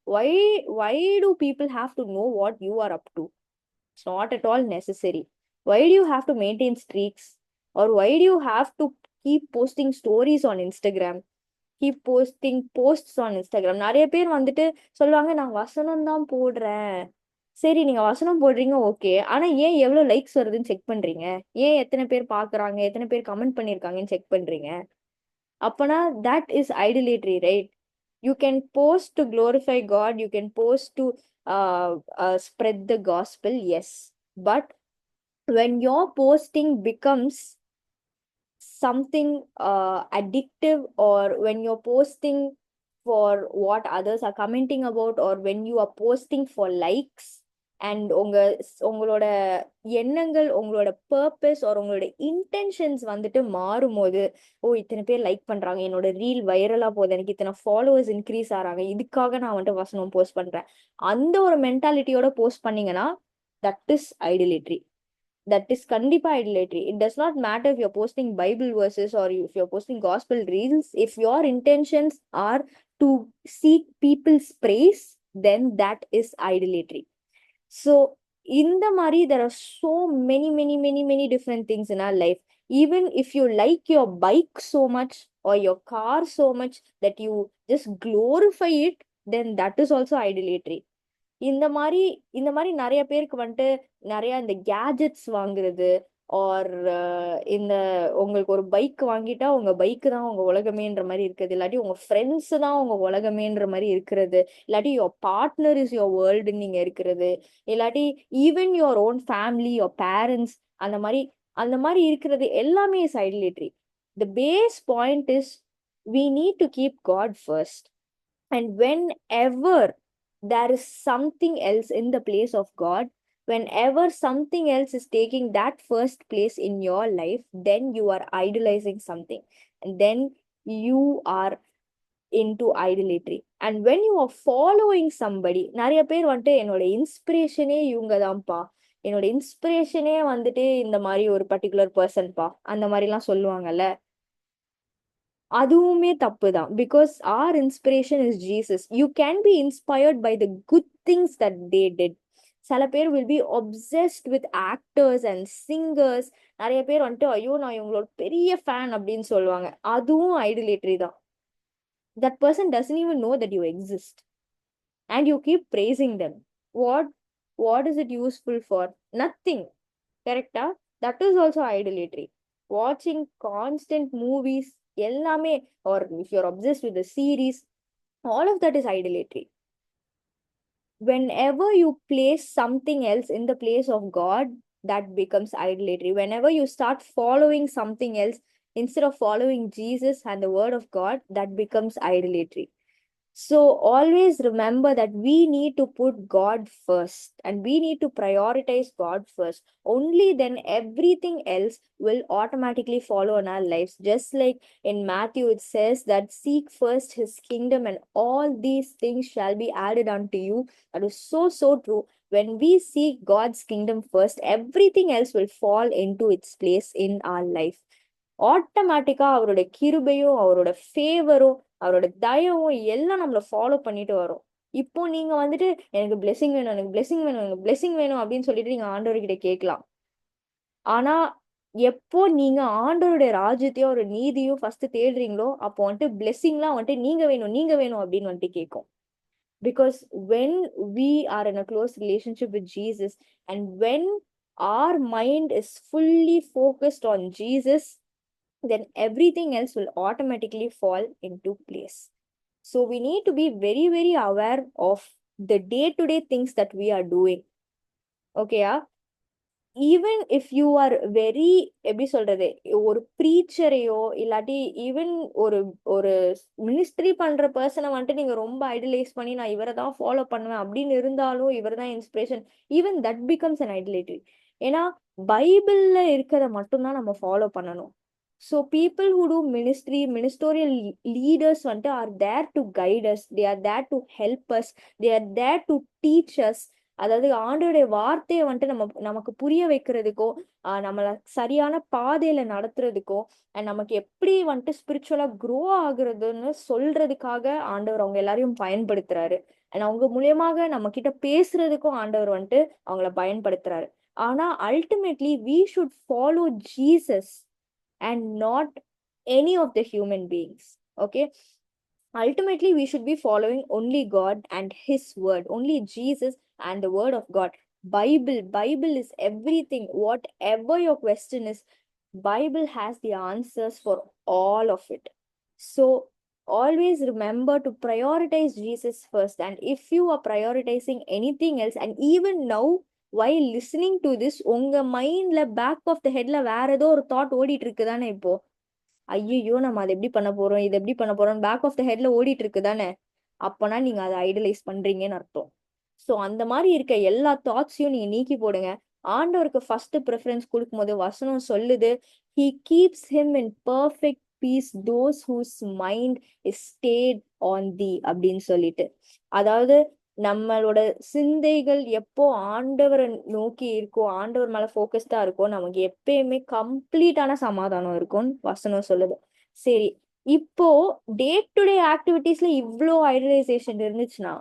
why why do people have to know what you are up to? It's not at all necessary. Why do you have to maintain streaks? Or why do you have to keep posting stories on Instagram? Keep posting posts on Instagram. நிறைய பேர் வந்துட்டு சொல்லுவாங்க, நான் வசனம் தான் போடுறேன். சரி, நீங்க வசனம் போடுறீங்க, ஓகே. ஆனா ஏன் எவ்வளவு லைக்ஸ் வருதுன்னு செக் பண்றீங்க? ஏன் எத்தனை பேர் பாக்குறாங்க, எத்தனை பேர் கமெண்ட் பண்ணிருக்காங்கன்னு செக் பண்றீங்க? அப்பனா that is idolatry, right? You can post to glorify God, you can post to spread the gospel, yes. But when your posting becomes something addictive, or when you're posting for what others are commenting about, or when you are posting for likes, and உங்களோட எண்ணங்கள், உங்களோட purpose or உங்களோட intentions வந்துட்டு மாறும்போது, ஓ இத்தனை பேர் like பண்றாங்க, என்னோட ரீல் வைரலா போகுது, எனக்கு இத்தனை ஃபாலோவர்ஸ் இன்க்ரீஸ் ஆறாங்க, இதுக்காக நான் வந்துட்டு வசனம் போஸ்ட் பண்றேன், அந்த ஒரு மென்டாலிட்டியோட போஸ்ட் பண்ணீங்கன்னா that is idolatry. That is kandipa idolatry. It does not matter if you're posting Bible verses or if you're posting gospel reels. If your intentions are to seek people's praise, then that is idolatry. So in the mari, there are so many different things in our life. Even if you like your bike so much or your car so much that you just glorify it, then that is also idolatry. இந்த மாதிரி இந்த மாதிரி நிறைய பேருக்கு வந்துட்டு நிறைய இந்த gadgets வாங்குறது, ஆர் இந்த உங்களுக்கு ஒரு பைக் வாங்கிட்டா உங்க பைக்கு தான் உங்க உலகமேன்ற மாதிரி இருக்கிறது, இல்லாட்டி உங்க ஃப்ரெண்ட்ஸ் தான் உங்க உலகமேன்ற மாதிரி இருக்கிறது, இல்லாட்டி your partner is your world நீங்க இருக்கிறது, இல்லாட்டி even your own family, your parents, அந்த மாதிரி இருக்கிறது எல்லாமே is idolatry. The base point is we need to keep God first. And whenever there is something else in the place of God, whenever something else is taking that first place in your life, then you are idolizing something. And then you are into idolatry. And when you are following somebody, நிறைய பேர் வந்துட்டு என்னோட இன்ஸ்பிரேஷனே இவங்க தான்ப்பா, என்னோட இன்ஸ்பிரேஷனே வந்துட்டு இந்த மாதிரி ஒரு பர்டிகுலர் பர்சன்பா, அந்த மாதிரிலாம் சொல்லுவாங்கல்ல, அதுவுமே தப்பு தான். Because our inspiration is Jesus. You can be inspired by the good things that they did. சில பேர் will be obsessed with actors and singers. நிறைய பேர் வந்துட்டு ஐயோ நான் இவங்களோட பெரிய ஃபேன் அப்படின்னு சொல்லுவாங்க. அதுவும் ஐடலிட்ரி தான். That person doesn't even know that you exist and you keep praising them. What is it useful for? Nothing. Correct? That is also idolatry. Watching constant movies, ellame, or if you're obsessed with the series, all of that is idolatry. Whenever you place something else in the place of God, that becomes idolatry. Whenever you start following something else instead of following Jesus and the word of God, that becomes idolatry. So always remember that we need to put God first and we need to prioritize God first. Only then everything else will automatically follow in our lives. Just like in Matthew, it says that seek first his kingdom and all these things shall be added unto you. That is so true. When we seek God's kingdom first, everything else will fall into its place in our life. ஆட்டோமேட்டிக்கா அவரோட கிருபையும் அவரோட ஃபேவரும் அவரோட தயவும் எல்லாம் நம்மள follow பண்ணிட்டு வரும். இப்போ நீங்க வந்துட்டு எனக்கு பிளெஸிங் வேணும், எனக்கு பிளெஸிங் வேணும், எனக்கு பிளெஸிங் வேணும் அப்படின்னு சொல்லிட்டு நீங்க ஆண்டவர்கிட்ட கேட்கலாம். ஆனா எப்போ நீங்க ஆண்டவருடைய ராஜ்யத்தையும் ஒரு நீதியும் ஃபர்ஸ்ட் தேடுறீங்களோ, அப்போ வந்துட்டு பிளெஸிங்லாம் வந்துட்டு நீங்க வேணும் நீங்க வேணும் அப்படின்னு வந்துட்டு கேட்கும். Because when we are in a close relationship with Jesus and when our mind is fully focused on Jesus, then everything else will automatically fall into place. So we need to be very aware of the day-to-day things that we are doing. Okay, even if you are very எப்படி சொல்றது, ஒரு ப்ரீச்சரையோ இல்லாட்டி even ஒரு ஒரு ministry பண்ற பர்சனை வந்துட்டு நீங்க ரொம்ப ஐடலைஸ் பண்ணி நான் இவரை தான் ஃபாலோ பண்ணுவேன் அப்படின்னு இருந்தாலும் இவர் தான் inspiration, even that becomes an idolatry. ஏன்னா பைபிள்ல இருக்கிறத மட்டும்தான் நம்ம ஃபாலோ பண்ணணும். So people who do ministry, ministerial leaders are there to guide us. They are there to help us. They are there to teach us. அதாவது ஆண்டோடைய வார்த்தையை நமக்கு புரிய வைக்கிறதுக்கோ, நம்மள சரியான பாதையில நடத்துறதுக்கோ, அண்ட் நமக்கு எப்படி ஸ்பிரிச்சுவலா க்ரோ ஆகுறதுன்னு சொல்றதுக்காக ஆண்டவர் அவங்க எல்லாரையும் பயன்படுத்துறாரு. அண்ட் அவங்க மூலியமாக நம்ம கிட்ட பேசுறதுக்கும் ஆண்டவர் அவங்கள பயன்படுத்துறாரு. ஆனா ultimately we should follow Jesus and not any of the human beings. Okay, ultimately we should be following only God and his word, only Jesus and the word of God. Bible is everything. Whatever your question is, Bible has the answers for all of it. So always remember to prioritize Jesus first. And if you are prioritizing anything else, and even now while listening to this, உங்க மைண்ட்ல back of the ஹெட்ல வேற ஏதோ ஒரு thought ஓடிட்டு இருக்குதானே இப்போ. ஐயோ நம்ம அதை எப்படி பண்ண போறோம், இது எப்படி பண்ண போறோம் பேக் ஆஃப் த ஹெட்ல ஓடிட்டு இருக்கு தானே, அப்பனா நீங்க அதை ஐடலைஸ் பண்றீங்கன்னு அர்த்தம். ஸோ அந்த மாதிரி இருக்க எல்லா தாட்ஸையும் நீங்க நீக்கி போடுங்க. ஆண்டவருக்கு ஃபர்ஸ்ட் ப்ரிஃபரன்ஸ் கொடுக்கும்போது வசனம் சொல்லுது, he keeps him in perfect peace those whose mind is stayed on thee அப்படின்னு சொல்லிட்டு. அதாவது நம்மளோட சிந்தைகள் எப்போ ஆண்டவரை நோக்கி இருக்கோ, ஆண்டவர் மேல ஃபோக்கஸ்டா இருக்கோ, நமக்கு எப்பயுமே கம்ப்ளீட்டான சமாதானம் இருக்கும்னு வசனம் சொல்லுது. சரி, இப்போ டே டு டே ஆக்டிவிட்டீஸ்ல இவ்வளோ ஐடியலைசேஷன் இருந்துச்சுன்னா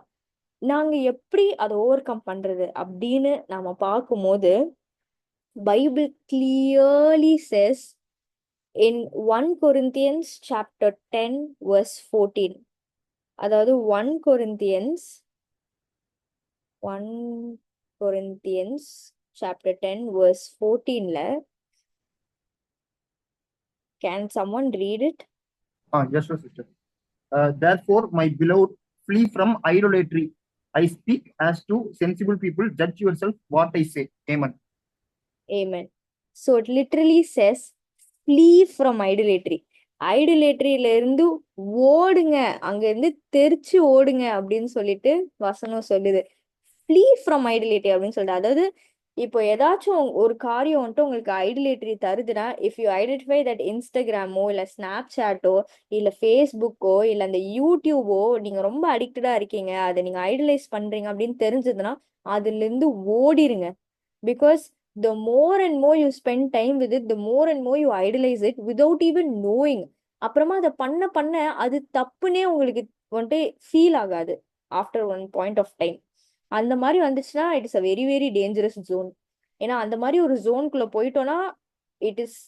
நாங்க எப்படி அதை ஓவர் கம் பண்றது அப்படின்னு நாம பார்க்கும்போது, Bible clearly chess in 1 Corinthians chapter 10 verse 14. அதாவது 1 Corinthians chapter 10 verse 14ல, can someone read it? Yes, sister. Therefore, my beloved, flee from idolatry. I speak as to sensible people. Judge yourself what I say. Amen. Amen. So it literally says flee from idolatry. ஐடலேட்ரியில இருந்து ஓடுங்க, அங்க இருந்து தெரிச்சு ஓடுங்க அப்படின்னு சொல்லிட்டு வசனம் சொல்லுது. ஃப்ளீ ஃப்ரம் ஐடலேட்ரி அப்படின்னு சொல்லிட்டு, அதாவது இப்போ ஏதாச்சும் ஒரு காரியம் வந்துட்டு உங்களுக்கு idolatry தருதுன்னா, if you identify that இன்ஸ்டாகிராமோ இல்லை ஸ்னாப் சாட்டோ இல்லை ஃபேஸ்புக்கோ இல்லை அந்த யூடியூபோ நீங்க ரொம்ப அடிக்டடா இருக்கீங்க, அதை நீங்க ஐடலைஸ் பண்றீங்க அப்படின்னு தெரிஞ்சதுன்னா அதுல இருந்து ஓடிருங்க. Because the more and more you spend time with it, the more and more you idolize it without even knowing. அப்புறமா அதை பண்ண பண்ண அது தப்புனே உங்களுக்கு வந்துட்டு ஃபீல் ஆகாது after one point of time. அந்த மாதிரி வந்துச்சுன்னா it is a very very dangerous zone. ஏன்னா அந்த மாதிரி ஒரு ஜோனுக்குள்ள போயிட்டோம்னா it is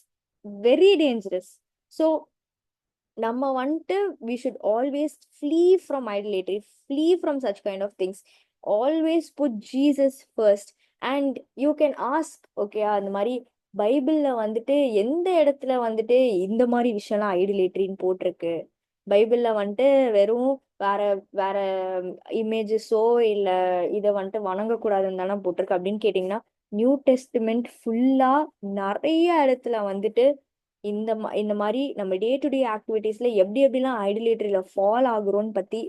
very dangerous. So நம்ம வந்துட்டு we should always flee from idolatry, flee from such kind of things. Always put Jesus first. And you can ask, okay, அந்த மாதிரி பைபிள்ல வந்துட்டு எந்த இடத்துல வந்துட்டு இந்த மாதிரி விஷயம்லாம் ஐடலேட்ரின்னு போட்டிருக்கு, பைபிள்ல வந்துட்டு வெறும் வேற வேற இமேஜஸோ இல்ல இதை வந்துட்டு வணங்கக்கூடாதுன்னு தானே போட்டிருக்கு அப்படின்னு கேட்டிங்கன்னா, நியூ டெஸ்டிமெண்ட் ஃபுல்லா நிறைய இடத்துல வந்துட்டு இந்த மாதிரி நம்ம டே டு டே ஆக்டிவிட்டீஸ்ல எப்படி எப்படிலாம் ஐடலேட்டரியில ஃபால் ஆகுறோம்னு பத்தி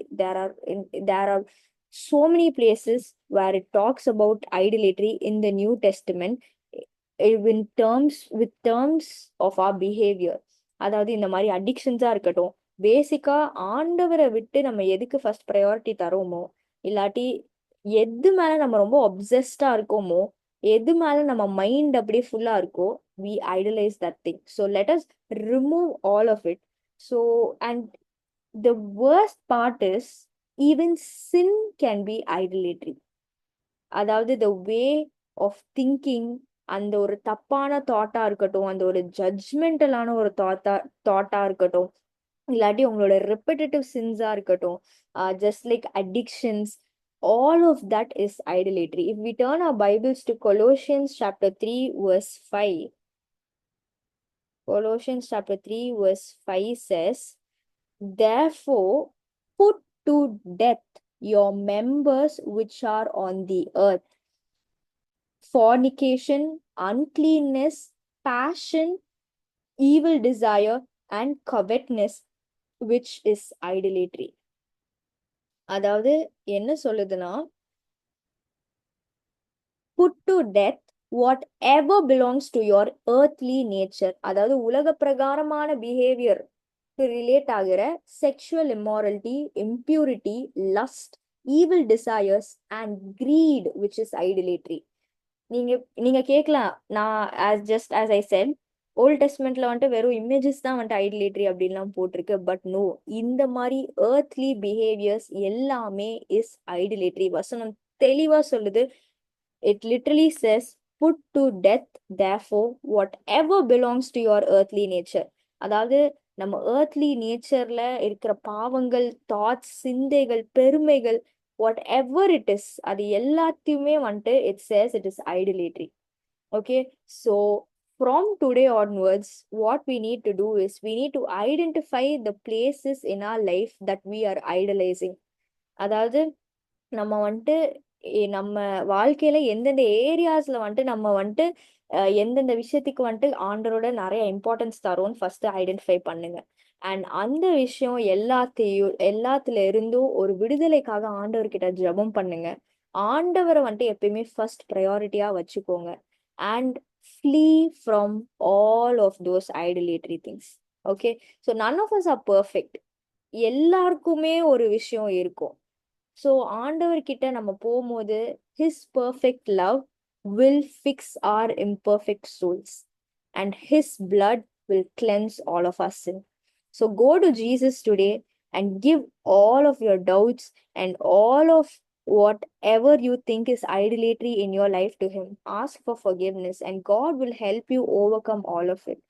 there are so many places where it talks about idolatry in the New Testament in terms of our behavior. அதாவது இந்த மாதிரி அடிக்ஷன்ஸா இருக்கட்டும், பேசிக்கா ஆண்டவரை விட்டு நம்ம எதுக்கு ஃபர்ஸ்ட் ப்ரையாரிட்டி தரோமோ, இல்லாட்டி எது மேல நம்ம ரொம்ப ஒப்சஸ்டா இருக்கோமோ, எது மேல நம்ம மைண்ட் அப்படியே ஃபுல்லா இருக்கோ, we idolize that thing. So let us remove all of it. So, and the worst part is even sin can be idolatry. அதாவது the way of thinking, அந்த ஒரு தப்பான தாட்டா இருக்கட்டும், அந்த ஒரு ஜட்ஜ்மெண்டலான ஒரு தாட்டா இருக்கட்டும், இல்லாட்டி உங்களோட repetitive சின்ஸா இருக்கட்டும், just like addictions, all of that is idolatry. If we turn our Bibles to Colossians chapter 3 verse 5, Colossians chapter 3 verse 5 says, therefore put to death your members which are on the earth: fornication, uncleanness, passion, evil desire, and covetousness, which is idolatry. அதாவது என்ன சொல்லுதுன்னா, put to death whatever belongs to your earthly nature. அதாவது உலக பிரகாரமான behaviour relate ஆகிற sexual immorality, impurity, lust, evil desires and greed which is idolatry. நீங்க கேட்கலாம், நான் as I said, ஓல்ட் டெஸ்ட்மெண்ட்ல வந்துட்டு வெறும் இமேஜஸ் தான் வந்துட்டு ஐடலேட்ரி அப்படின்லாம் போட்டிருக்கு. பட் நோ, இந்த மாதிரி earthly பிஹேவியர்ஸ் எல்லாமே இஸ் ஐடலேட்ரி. வசனம் தெளிவா சொல்லுது. It literally says, put to death therefore whatever belongs to your earthly nature. அதாவது நம்ம earthly நேச்சர்ல இருக்கிற பாவங்கள், தாட்ஸ், சிந்தைகள், பெருமைகள், வாட் எவர் இட் இஸ், அது எல்லாத்தையுமே வந்துட்டு it says it is idolatry. Okay, so from today onwards what we need to do is we need to identify the places in our life that we are idolizing. அதாவது நம்ம வந்துட்டு நம்ம வாழ்க்கையில எந்தெந்த ஏரியாஸ்ல வந்துட்டு நம்ம வந்துட்டு எந்தெந்த விஷயத்துக்கு வந்துட்டு ஆண்டரோட நிறைய இம்பார்ட்டன்ஸ் தரோம்னு ஃபர்ஸ்ட் ஐடென்டிஃபை பண்ணுங்க. அண்ட் அந்த விஷயம் எல்லாத்துல இருந்தும் ஒரு விடுதலைக்காக ஆண்டவர்கிட்ட ஜெபம் பண்ணுங்க. ஆண்டவரை வந்துட்டு எப்பயுமே ஃபர்ஸ்ட் ப்ரையாரிட்டியா வச்சுக்கோங்க. And flee from all of those idolatry things. Okay, so none of us are perfect. எல்லாருக்குமே ஒரு விஷயம் இருக்கும். ஸோ ஆண்டவர்கிட்ட நம்ம போகும்போது his perfect love will fix our imperfect souls and his blood will cleanse all of our sin. So go to Jesus today and give all of your doubts and all of whatever you think is idolatry in your life to him. Ask for forgiveness and God will help you overcome all of it.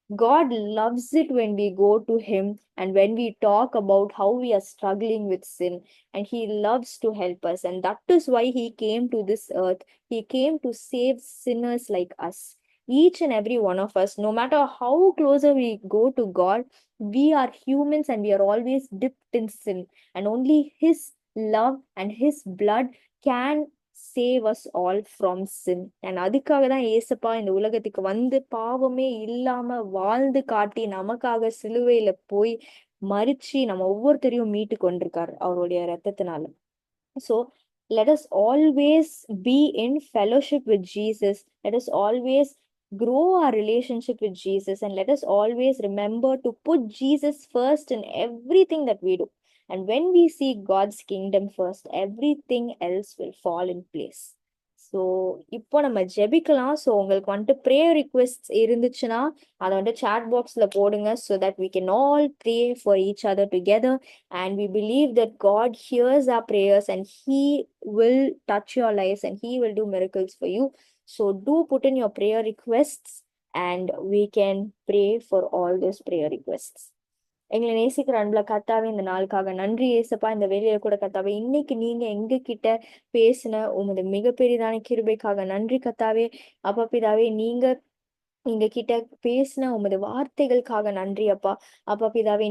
God loves it when we go to Him and when we talk about how we are struggling with sin, and He loves to help us. And that is why He came to this earth. He came to save sinners like us. Each and every one of us, no matter how closer we go to God, we are humans and we are always dipped in sin. And only His love and His blood can save us all from sin. And அதுக்காக தான் ஏசப்பா இந்த உலகத்துக்கு வந்து பாவமே இல்லாம வாழ்ந்து காட்டி நமக்காக சிலுவையில போய் மரிச்சு நம்ம ஒவ்வொருத்தரையும் மீட்டு கொண்டிருக்காரு அவருடைய ரத்தத்தினால. So let us always be in fellowship with Jesus. Let us always grow our relationship with Jesus, and let us always remember to put Jesus first in everything that we do. And when we see God's kingdom first, everything else will fall in place. So இப்போ நம்ம ஜெபிக்கலாம். So உங்களுக்கு வந்துட்டு prayer request இருந்துச்சுன்னா அதை வந்துட்டு chat பாக்ஸ்ல போடுங்க. So that we can all pray for each other together, and we believe that God hears our prayers and He will touch your lives and He will do miracles for you. So do put in your prayer requests and we can pray for all those prayer requests. எங்களை நேசிக்கிற அன்புல கர்த்தாவே, இந்த நாளுக்காக நன்றி ஏசப்பா. இந்த வேலையில கூட கர்த்தாவே, இன்னைக்கு நீங்க எங்க கிட்ட பேசின உமது மிகப்பெரிதான கிருபைக்காக நன்றி கர்த்தாவே. அப்பா பிதாவே, நீங்க எங்க கிட்ட பேசின உமது வார்த்தைகளுக்காக நன்றி அப்பா. அப்பா பிதாவே,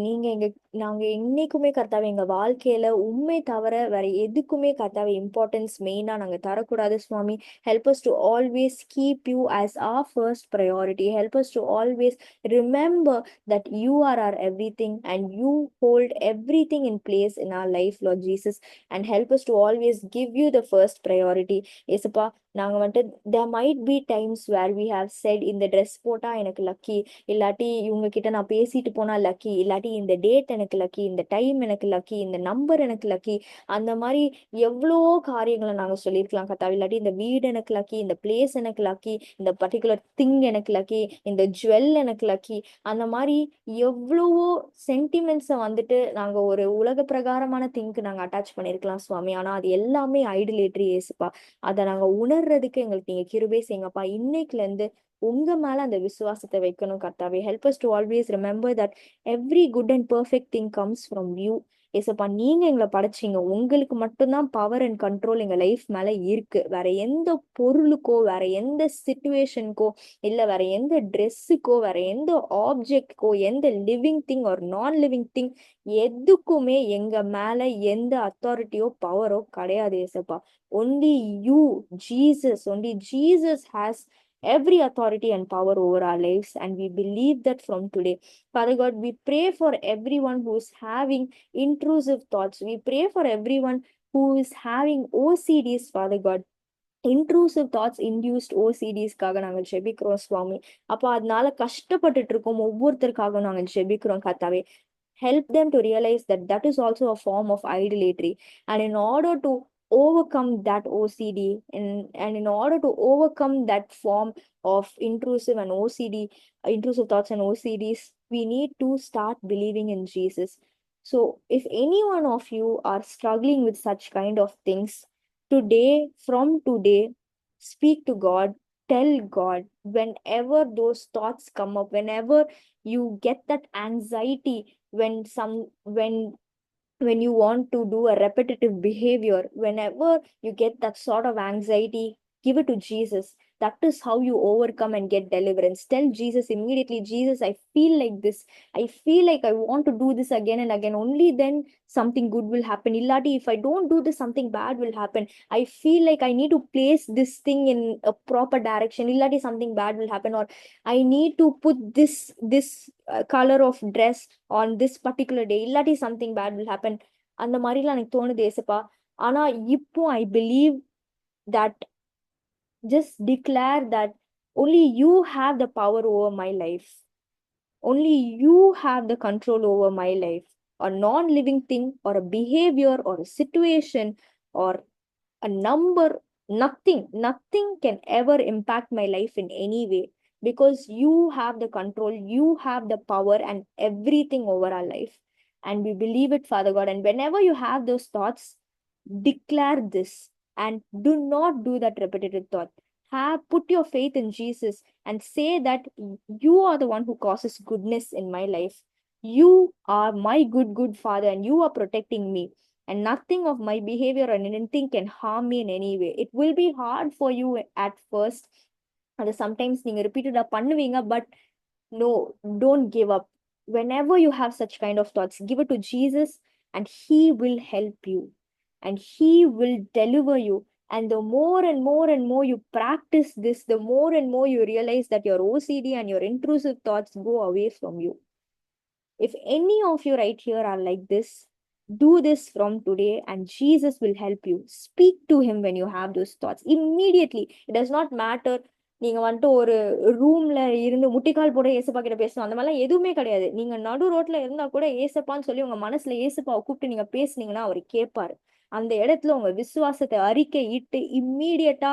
நாங்க என்னைக்குமே கர்த்தாவே எங்க வாழ்க்கையில உண்மை தவிர வேற எதுக்குமே கர்த்தாவே இம்பார்ட்டன்ஸ் மெயினா நாங்க தரக்கூடாது சுவாமி. Help us to always keep you as our first priority. Help us to always remember that you are our everything and you hold everything in place in our life, Lord Jesus. And help us to always give you the first priority. ஏசப்பா, நாங்க வந்துட்டு there might be times where we have said இந்த dress போட்டா எனக்கு lucky, இல்லாட்டி இவங்க கிட்ட நான் பேசிட்டு போனா லக்கி, இல்லாட்டி இந்த டேட் எனக்கு லக்கி, இந்த டைம் எனக்கு லக்கி, இந்த நம்பர் எனக்கு லக்கி. அந்த மாதிரி எவ்வளோ காரியங்களை நாங்க சொல்லியிருக்கலாம் கத்தா. இல்லாட்டி இந்த வீடு எனக்கு லக்கி, இந்த பிளேஸ் எனக்கு லக்கி, இந்த பர்டிகுலர் திங் எனக்கு லக்கி, இந்த ஜுவல் எனக்கு லக்கி. அந்த மாதிரி எவ்வளவோ சென்டிமெண்ட்ஸை வந்துட்டு நாங்க ஒரு உலக பிரகாரமான திங்க்கு நாங்க அட்டாச் பண்ணியிருக்கலாம் சுவாமி. ஆனா அது எல்லாமே ஐடலேட்ரி ஏசுப்பா. அதை நாங்க உணர்றதுக்கு எங்களுக்கு நீங்க கிருபை செய்யுங்கப்பா. இன்னைக்குல இருந்து உங்க மேல அந்த விசுவாசத்தை வைக்கணும் கர்த்தாவே. Help us to always remember that every good and perfect thing comes from you. ஏசப்பா, நீங்க எங்களை படைச்சீங்க. உங்களுக்கு மட்டும்தான் பவர் அண்ட் கண்ட்ரோல் எங்க லைஃப் மேல இருக்கு. வேற எந்த பொருளுக்கோ, வேற எந்த சிச்சுவேஷனுக்கோ, இல்ல வேற எந்த ட்ரெஸ்ஸுக்கோ, வேற எந்த ஆப்ஜெக்ட்கோ, எந்த living thing or non living thing எதுக்குமே எங்க மேல எந்த அத்தாரிட்டியோ பவரோ கிடையாது ஏசப்பா. only you, Jesus, only Jesus has every authority and power over our lives, and we believe that from today. Father God, we pray for everyone who is having intrusive thoughts. We pray for everyone who is having OCDs, Father God. Intrusive thoughts induced ஓசிடிஸ்க்காக நாங்கள் ஜெபிக்கிறோம் சுவாமி. அப்போ அதனால கஷ்டப்பட்டுட்டு இருக்கோம் ஒவ்வொருத்தருக்காக நாங்கள் ஜெபிக்கிறோம் கர்த்தாவே. Help them to realize that that is also a form of idolatry, and in order to overcome that OCD, and in order to overcome that form of intrusive and OCD, intrusive thoughts and OCDs, we need to start believing in Jesus. So if any one of you are struggling with such kind of things, from today, speak to God. Tell God whenever those thoughts come up, whenever you get that anxiety, when you want to do a repetitive behavior, whenever you get that sort of anxiety, give it to Jesus. That is how you overcome and get deliverance. Tell Jesus immediately, Jesus, I feel like this. I feel like I want to do this again and again. Only then something good will happen. Illati, if I don't do this, something bad will happen. I feel like I need to place this thing in a proper direction. Illati, something bad will happen. Or I need to put this color of dress on this particular day. Illati, something bad will happen. அந்த மாதிரிலாம் எனக்கு தோணுது ஏசப்பா. ஆனா இப்போ I believe that just declare that only you have the power over my life. Only you have the control over my life. A non-living thing or a behavior or a situation or a number, nothing can ever impact my life in any way, because you have the control, you have the power and everything over our life. And we believe it, Father God. And whenever you have those thoughts, declare this and do not do that repetitive thought. Put your faith in Jesus and say that you are the one who causes goodness in my life. You are my good Father, and you are protecting me, and nothing of my behavior or anything can harm me in any way. It will be hard for you at first. And sometimes you repeat it, but no, don't give up. Whenever you have such kind of thoughts, give it to Jesus, and He will help you, and He will deliver you. And the more and more and more you practice this, the more and more you realize that your OCD and your intrusive thoughts go away from you. If any of you right here are like this, do this from today, and Jesus will help you. Speak to Him when you have those thoughts immediately. It does not matter. நீங்க வந்துட்டு ஒரு ரூம்ல இருந்து முட்டிக்கால் போட ஏசப்பா கிட்ட பேசணும், அந்த மாதிரிலாம் எதுவுமே கிடையாது. நீங்க நடு ரோட்ல இருந்தா கூட ஏசப்பான்னு சொல்லி உங்க மனசுல ஏசப்பாவை கூப்பிட்டு நீங்க பேசுனீங்கன்னா அவர் கேட்பாரு. அந்த இடத்துல உங்க விசுவாசத்தை அறிக்கை இட்டு இம்மீடியட்டா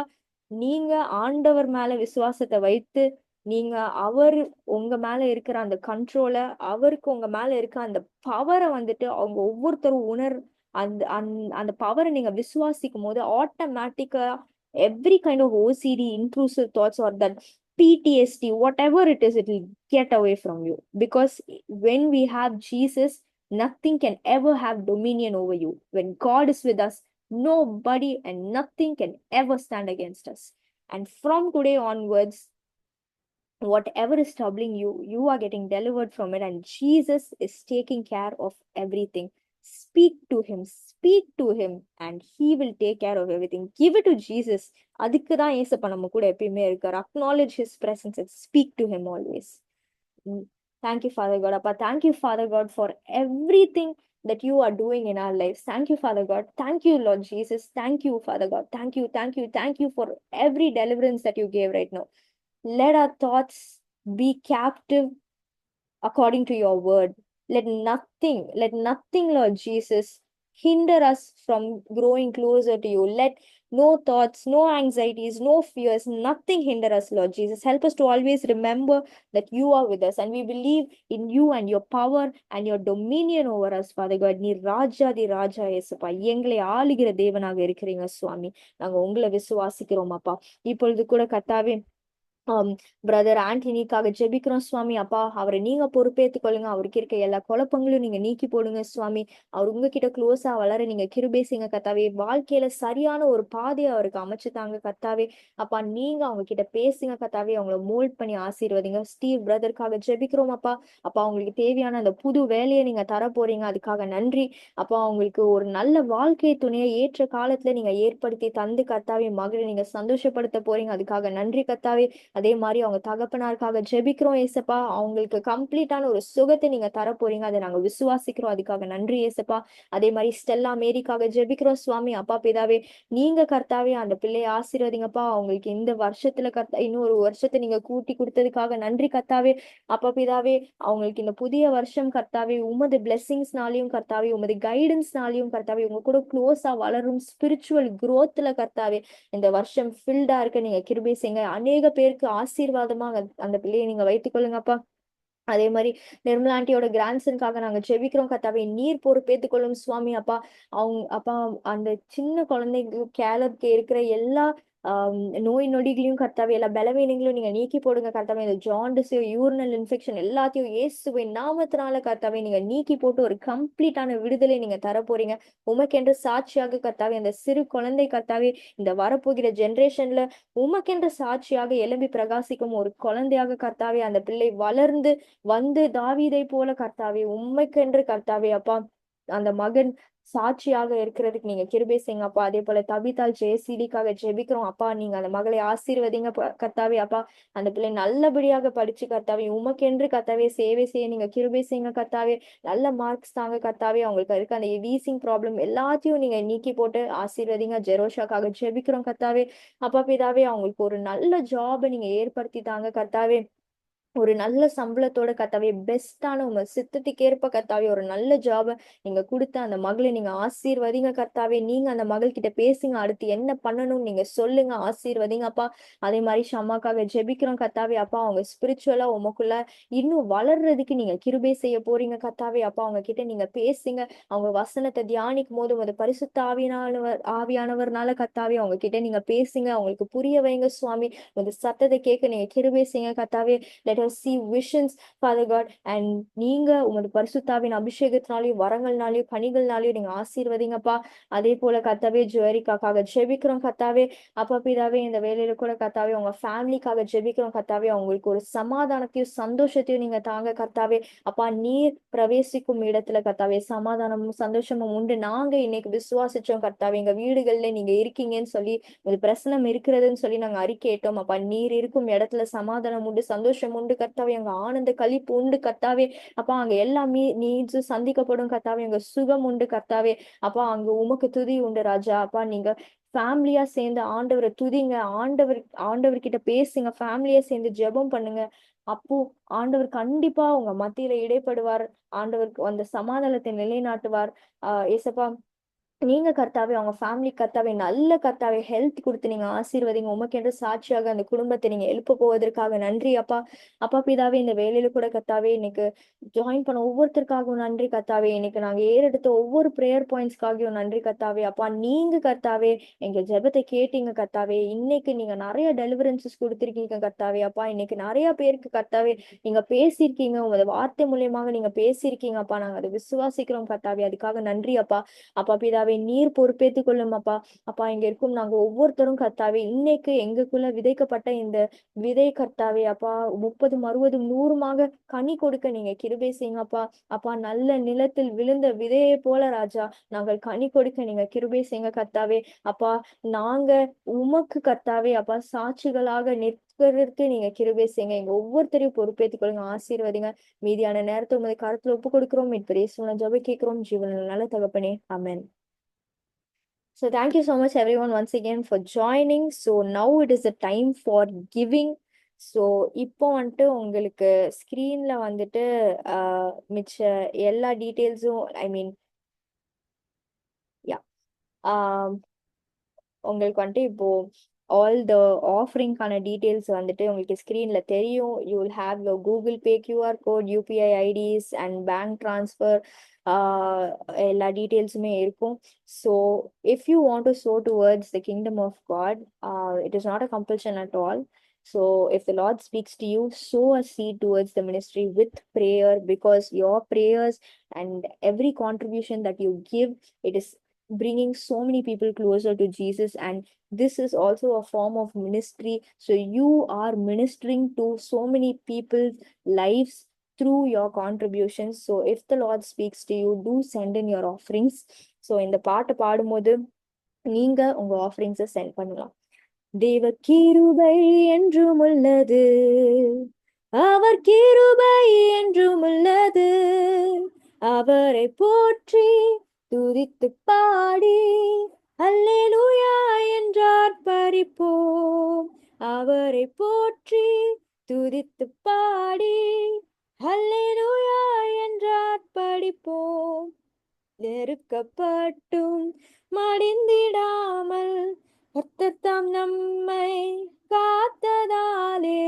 நீங்க ஆண்டவர் மேல விசுவாசத்தை வைத்து, நீங்க அவர் உங்க மேல இருக்கிற அந்த கண்ட்ரோலை, அவருக்கு உங்க மேல இருக்க அந்த பவரை வந்துட்டு அவங்க ஒவ்வொருத்தரும் அந்த அந்த பவரை நீங்க விசுவாசிக்கும் போது ஆட்டோமேட்டிக்கா every kind of OCD, intrusive thoughts, or that PTSD, whatever it is, it will get away from you. Because when we have Jesus, nothing can ever have dominion over you. When God is with us, nobody and nothing can ever stand against us. And from today onwards, whatever is troubling you, you are getting delivered from it, and Jesus is taking care of everything. Speak to him, and he will take care of everything. Give it to Jesus. அதுக்கு தான் ஏசப்பா நம்ம கூட எப்பயுமே இருக்காரு. Acknowledge his presence and speak to him always. Thank you, Father God. Appa, thank you, Father God, for everything that you are doing in our lives. Thank you, Father God. Thank you, Lord Jesus. Thank you, Father God. Thank you for every deliverance that you gave right now. Let our thoughts be captive according to your word. Let nothing, Lord Jesus, hinder us from growing closer to you. Let no thoughts, no anxieties, no fears, nothing hinder us, Lord Jesus. Help us to always remember that you are with us, and we believe in you and your power and your dominion over us, Father God. நீ ராஜாதி ராஜா ஏசப்பா, எங்களை ஆளுகிற தேவனாக இருக்கிறீங்க சுவாமி. நாங்க உங்களை விசுவாசிக்கிறோம் அப்பா. இப்பொழுது கூட கர்த்தாவே, பிரதர் ஆண்டனிக்காக ஜெபிக்கிறோம் சுவாமி. அப்பா, அவரை நீங்க பொறுப்பேற்றுக் கொள்ளுங்க. அவருக்கு இருக்க எல்லா குழப்பங்களும் நீங்க நீக்கி போடுங்க சுவாமி. அவர் உங்ககிட்ட க்ளோஸா வளர நீங்க கிருபை செய்யுங்க கர்த்தாவே. வாழ்க்கையில சரியான ஒரு பாதையை அவருக்கு அமைச்சுதாங்க கர்த்தாவே. அப்பா, நீங்க அவங்க கிட்ட பேசுங்க கர்த்தாவே. அவங்கள மோல்ட் பண்ணி ஆசீர்வதிங்க. ஸ்டீவ் பிரதருக்காக ஜெபிக்கிறோம் அப்பா. அப்பா, அவங்களுக்கு தேவையான அந்த புது வேலையை நீங்க தர போறீங்க, அதுக்காக நன்றி அப்பா. அவங்களுக்கு ஒரு நல்ல வாழ்க்கை துணையை ஏற்ற காலத்துல நீங்க ஏற்படுத்தி தந்து கர்த்தாவே, மகளை நீங்க சந்தோஷப்படுத்த போறீங்க, அதுக்காக நன்றி கர்த்தாவே. அதே மாதிரி அவங்க தகப்பனாருக்காக ஜெபிக்கிறோம் ஏசப்பா. அவங்களுக்கு கம்ப்ளீட்டான ஒரு சுகத்தை நீங்க தர போறீங்க, அதை நாங்க விசுவாசிக்கிறோம், அதுக்காக நன்றி ஏசப்பா. அதே மாதிரி ஸ்டெல்லா மேரிக்காக ஜெபிக்கிறோம் சுவாமி. அப்பா பிதாவே, நீங்க கர்த்தாவே அந்த பிள்ளையை ஆசீர்வதிங்கப்பா. அவங்களுக்கு இந்த வருஷத்துல இன்னொரு வருஷத்தை நீங்க கூட்டி கொடுத்ததுக்காக நன்றி கர்த்தாவே. அப்பா பிதாவே, அவங்களுக்கு இந்த புதிய வருஷம் கர்த்தாவே உமது பிளெஸிங்ஸ்னாலையும் கர்த்தாவே, உமது கைடன்ஸ்னாலையும் கர்த்தாவே, உங்க கூட க்ளோஸா வளரும் ஸ்பிரிச்சுவல் குரோத்ல கர்த்தாவே இந்த வருஷம் ஃபில்டா இருக்க நீங்க கிருபை செய்யுங்க. அநேக பேருக்கு ஆசீர்வாதமா அந்த பிள்ளையை நீங்க வைத்துக் கொள்ளுங்கப்பா. அதே மாதிரி நிர்மலா ஆண்டியோட கிராண்ட்சனுக்காக நாங்க ஜெபிக்கிறோம் கர்த்தாவே. நீர் பொறுப்பேற்றுக் கொள்ளும் சுவாமி. அப்பா, அந்த சின்ன குழந்தைக்கு கேலப்க்கு இருக்கிற எல்லா நோய் நொடிகளையும் கர்த்தாவே, எல்லா பலவீனங்களையும் நீங்க நீக்கி போடுங்க கர்த்தாவே. இந்த ஜாண்டிஸ், யூரினல் இன்ஃபெக்ஷன் எல்லாத்தையும் இயேசுவின் நாமத்தினால கர்த்தாவே நீங்க நீக்கி போட்டு ஒரு கம்ப்ளீட்டான விடுதலை நீங்க தர போறீங்க. உமக்கென்று சாட்சியாக கர்த்தாவே, அந்த சிறு குழந்தை கர்த்தாவே, இந்த வரப்போகிற ஜெனரேஷன்ல உமக்கென்று சாட்சியாக எழும்பி பிரகாசிக்கும் ஒரு குழந்தையாக கர்த்தாவே, அந்த பிள்ளை வளர்ந்து வந்து தாவீதை போல கர்த்தாவே, உம்மைக்கென்று கர்த்தாவே அப்பா, அந்த மகன் சாட்சியாக இருக்கிறதுக்கு நீங்க கிருபை செய்யுங்க அப்பா. அதே போல தபிதால் ஜெயசீலிக்காக ஜெபிக்கிறோம் அப்பா. நீங்க அந்த மகளை ஆசீர்வதிங்க கர்த்தாவே அப்பா. அந்த பிள்ளை நல்லபடியாக படிச்சு கர்த்தாவே, உமக்கென்று கர்த்தாவே சேவை செய்ய நீங்க கிருபை செய்யுங்க கர்த்தாவே. நல்ல மார்க்ஸ் தாங்க கர்த்தாவே. அவங்களுக்கு இருக்க அந்த வீசிங் ப்ராப்ளம் எல்லாத்தையும் நீங்க நீக்கி போட்டு ஆசீர்வதிங்க. ஜெரோஷாக்காக ஜெபிக்கிறோம் கர்த்தாவே. அப்பா பிதாவே, அவங்களுக்கு ஒரு நல்ல ஜாபை நீங்க ஏற்படுத்தி தாங்க கர்த்தாவே. ஒரு நல்ல சம்பளத்தோட கர்த்தாவே, பெஸ்டான உங்க சித்தத்துக்கு ஏற்ப கர்த்தாவே ஒரு நல்ல ஜாப நீங்க கொடுத்த அந்த மகளை நீங்க ஆசீர்வதிங்க கர்த்தாவே. நீங்க அந்த மகள் கிட்ட பேசுங்க, அடுத்து என்ன பண்ணணும்னு நீங்க சொல்லுங்க, ஆசீர்வதிங்க அப்பா. அதே மாதிரி ஷம்மாக்காக ஜெபிக்கிறோம் கர்த்தாவே அப்பா. அவங்க ஸ்பிரிச்சுவலா உமக்குள்ள இன்னும் வளர்றதுக்கு நீங்க கிருபை செய்ய போறீங்க கர்த்தாவே அப்பா. அவங்க கிட்ட நீங்க பேசுங்க. அவங்க வசனத்தை தியானிக்கும் போது ஒரு பரிசுத்த ஆவியானவர்னால கர்த்தாவே அவங்க கிட்ட நீங்க பேசுங்க, அவங்களுக்கு புரிய வைங்க சுவாமி. உங்க சத்தத்தை கேட்க நீங்க கிருபை செய்யுங்க கர்த்தாவே. let us see visions, Father God. and நீங்க உமது பரிசுத்தாவின் அபிஷேகத்தினாலையும் வரங்கள்னாலையும் கனிகள்னாலையும் நீங்க ஆசீர்வதிங்கப்பா. அதே போல கர்த்தாவே, ஜுவரிக்காக ஜெபிக்கிறோம் கர்த்தாவே அப்பா பிதாவே. இந்த வேலையில கூட கர்த்தாவே உங்க ஃபேமிலிக்காக ஜெபிக்கிறோம் கர்த்தாவே. அவங்களுக்கு ஒரு சமாதானத்தையும் சந்தோஷத்தையும் நீங்க தாங்க கர்த்தாவே அப்பா. நீர் பிரவேசிக்கும் இடத்துல கர்த்தாவே சமாதானமும் சந்தோஷமும் உண்டு. நாங்க இன்னைக்கு விசுவாசிச்சோம் கர்த்தாவே, எங்க வீடுகள்ல நீங்க இருக்கீங்கன்னு சொல்லி, ஒரு பிரசனம் இருக்கிறதுன்னு சொல்லி நாங்க அறிக்கையிட்டோம் அப்பா. நீர் இருக்கும் இடத்துல சமாதானம் உண்டு, சந்தோஷம் உண்டு கர்த்தாவே. அங்க ஆனந்த களிப்பு உண்டு கர்த்தாவே அப்பா. அங்க எல்லாமே நீட்ஸும் சந்திக்கப்படும் கர்த்தாவே. அங்க சுகம் உண்டு கர்த்தாவே அப்பா. அங்க உமக்கு துதி உண்டு ராஜா அப்பா. நீங்க ஃபேமிலியா சேர்ந்து ஆண்டவரை துதிங்க, ஆண்டவர்கிட்ட பேசுங்க, ஃபேமிலியா சேர்ந்து ஜெபம் பண்ணுங்க. அப்போ ஆண்டவர் கண்டிப்பா உங்க மத்தியில இடைப்படுவார். ஆண்டவருக்கு அந்த சமாதானத்தை நிலைநாட்டுவார். ஏசப்பா, நீங்க கர்த்தாவே அவங்க ஃபேமிலி கர்த்தாவே நல்ல கர்த்தாவே ஹெல்த் கொடுத்து நீங்க ஆசீர்வதிங்க. உமக்கென்று சாட்சியாக அந்த குடும்பத்தை நீங்க எழுப்ப போவதற்காக நன்றி அப்பா. அப்பா பிதாவே, இந்த வேலையில கூட கர்த்தாவே இன்னைக்கு ஜாயின் பண்ண ஒவ்வொருத்தருக்காகவும் நன்றி கர்த்தாவே. இன்னைக்கு நாங்க ஏறெடுத்த ஒவ்வொரு ப்ரேயர் பாயிண்ட்ஸ்க்காகவும் நன்றி கர்த்தாவே அப்பா. நீங்க கர்த்தாவே எங்க ஜெபத்தை கேட்டீங்க கர்த்தாவே. இன்னைக்கு நீங்க நிறைய டெலிவரன்சஸ் கொடுத்திருக்கீங்க கர்த்தாவே அப்பா. இன்னைக்கு நிறைய பேருக்கு கர்த்தாவே நீங்க பேசியிருக்கீங்க, உங்க வார்த்தை மூலியமாக நீங்க பேசியிருக்கீங்க அப்பா. நாங்க அதை விசுவாசிக்கிறோம் கர்த்தாவே. அதுக்காக நன்றி அப்பா. அப்பா பிதாவே, நீர் பொறுப்பேற்றுக் கொள்ளும் அப்பா. அப்பா, இங்க இருக்கும் நாங்க ஒவ்வொருத்தரும் கர்த்தாவே, இன்னைக்கு எங்களுக்குள்ள விதைக்கப்பட்ட இந்த விதை கர்த்தாவே அப்பா 30, 60, 100 கனி கொடுக்க நீங்க கிருபை செய்யுங்க அப்பா. அப்பா, நல்ல நிலத்தில் விழுந்த விதையை போல ராஜா நாங்கள் கனி கொடுக்க நீங்க கிருபை செய்யுங்க கர்த்தாவே அப்பா. நாங்க உமக்கு கர்த்தாவே அப்பா சாட்சிகளாக நிற்கிறதுக்கு நீங்க கிருபை செய்யுங்க. எங்க ஒவ்வொருத்தரையும் பொறுப்பேற்றுக் கொள்ளுங்க, ஆசீர்வதிங்க. மீதியான நேரத்தை உமது கருத்துல ஒப்பு கொடுக்கிறோம். இப்ப ஜெப கேட்கிறோம் ஜீவன நல்ல தகப்பனே, ஆமென். So thank you so much everyone once again for joining. So now it is the time for giving. So இப்போ வந்துட்டு உங்களுக்கு ஸ்க்ரீன்ல வந்துட்டு மிச்ச எல்லா டீட்டெயில்ஸும் யா உங்களுக்கு வந்துட்டு இப்போ ஆல் த ஆஃபரிங்கான டீட்டெயில்ஸ் வந்துட்டு உங்களுக்கு ஸ்க்ரீன்ல தெரியும். You will have your Google Pay, QR code, UPI IDs and bank transfer எல்லா டீட்டெயில்ஸுமே இருக்கும். So if you want to sow towards the kingdom of God, it is not a compulsion at all. So if the Lord speaks to you, sow a seed towards the ministry with prayer, because your prayers and every contribution that you give, it is bringing so many people closer to Jesus, and this is also a form of ministry. So you are ministering to so many people's lives through your contributions. So if the Lord speaks to you, do send in your offerings. So இந்த பாட்டு பாடும்போது நீங்க உங்க ஆஃபரிங்ஸை send பண்ணலாம். தேவ கிருபை என்றும் உள்ளது, அவர் கிருபை என்றும் உள்ளது, அவரை போற்றி துதித்து பாடி அல்லேலூயா என்றார் பறிப்போம். அவரை போற்றி துதித்து பாடி அல்லேலூயா என்றார் படிப்போம். நெருக்கப்பட்டும் மடிந்திடாமல் கர்த்தர் நம்மை காத்ததாலே,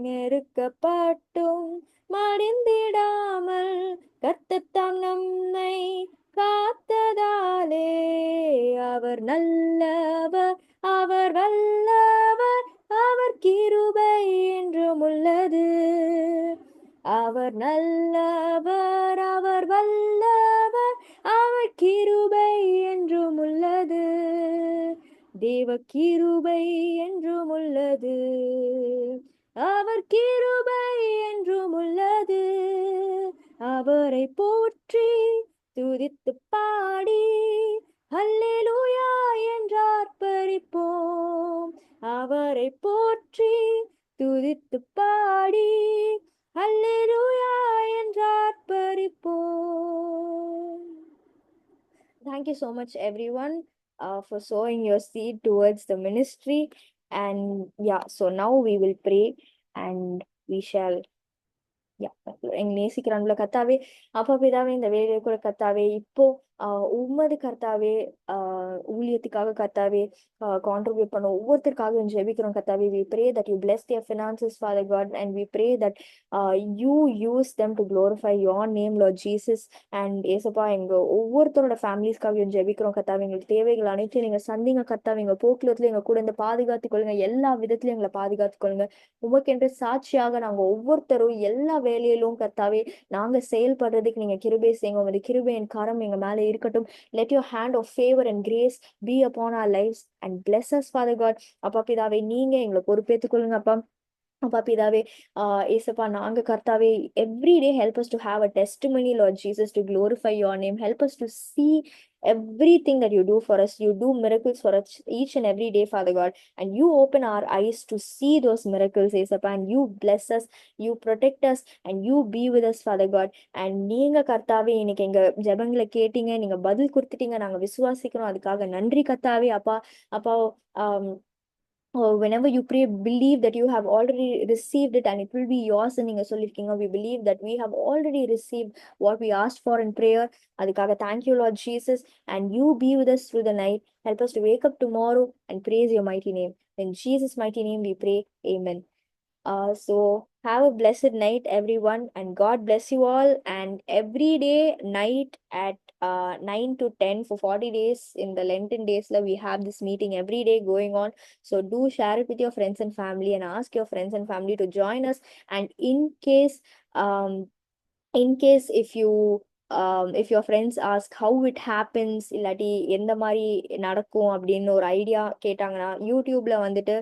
நெருக்கப்பட்டும் மடிந்திடாமல் கர்த்தர் நம்மை காத்ததாலே, அவர் நல்லவர், அவர் வல்லவர், நல்லவர், அவர் வல்லவர், அவர் கிருபை என்றும் உள்ளது, தேவ கிருபை என்றும் உள்ளது, அவர் கிருபை என்றும் உள்ளது, அவரை போற்றி துதித்து பாடி அல்லேலூயா என்றார் பறிப்போம், அவரை போற்றி துதித்து பாடி அல்லேலூயா என்றார் பறிப்போம். Thank you so much, everyone, for sowing your seed towards the ministry. And yeah, so now we will pray and we shall எங்க நேசிக்கிற அன்புல கர்த்தாவே, அப்பா பிதாவே, இந்த வேலையை கூட கர்த்தாவே, இப்போ உம்மது கர்த்தாவே ஊழியத்துக்காக கர்த்தாவே கான்ட்ரிபியூட் பண்ண ஒவ்வொருத்தருக்காக ஜெபிக்கிறோம் கர்த்தாவே. We pray that you bless their finances, Father God, and we pray that you use them to glorify your name, Lord Jesus. And ஏசப்பா, எங்க ஒவ்வொருத்தரோட ஃபேமிலிஸ்க்காக ஜெபிக்கிறோம் கர்த்தாவே. எங்களுக்கு தேவைகள் அனைத்தையும் நீங்க சந்திங்க கர்த்தாவே. எங்க போக்குவரத்துல எங்க கூட இந்த பாதுகாத்துக் கொள்ளுங்க, எல்லா விதத்திலும் எங்களை பாதுகாத்துக் கொள்ளுங்க. உமக்கென்று சாட்சியாக நாங்க ஒவ்வொருத்தரும் எல்லா வேலையிலும் கர்த்தாவே நாங்க செயல்படுறதுக்கு நீங்க கிருபை செய்யுங்க. உங்களுடைய கிருபையின் கரம் எங்க மேல இருக்கட்டும். Let your hand of favor and grace be upon our lives and bless us, Father God. அப்பா பிதாவே, நீங்க எங்களை பொறுப்பேற்றுக் கொள்ளுங்க அப்பா. அப்பா பிதாவே, ஏசப்பா, நாங்க கர்த்தாவே every day help us to have a testimony, Lord Jesus, to glorify your name. Help us to see everything that you do for us. You do miracles for us each and every day, Father God, and you open our eyes to see those miracles, ஏசப்பா, and you bless us, you protect us, and you be with us, Father God. And நீங்க கர்த்தாவே இன்னைக்கு எங்க ஜெபங்களை கேட்டீங்க, நீங்க பதில் கொடுத்துட்டீங்க, நாங்க விசுவாசிக்கிறோம், அதுக்காக நன்றி கர்த்தாவே. அப்பா அப்பா, whenever you pray, believe that you have already received it and it will be yours. And நீங்க சொல்லிருக்கீங்க, we believe that we have already received what we asked for in prayer. அதுக்காக thank you, Lord Jesus, and you be with us through the night. Help us to wake up tomorrow and praise your mighty name. In Jesus' mighty name we pray, amen. So have a blessed night, everyone, and God bless you all. And every day night at 9 to 10 for 40 days in the Lenten days, we have this meeting every day going on. So do share it with your friends and family, and ask your friends and family to join us. And in case if your friends ask how it happens, இல்லாட்டி எந்த மாதிரி நடக்கும் அப்படின்னு ஒரு idea கேட்டாங்கன்னா, யூடியூப்ல வந்துட்டு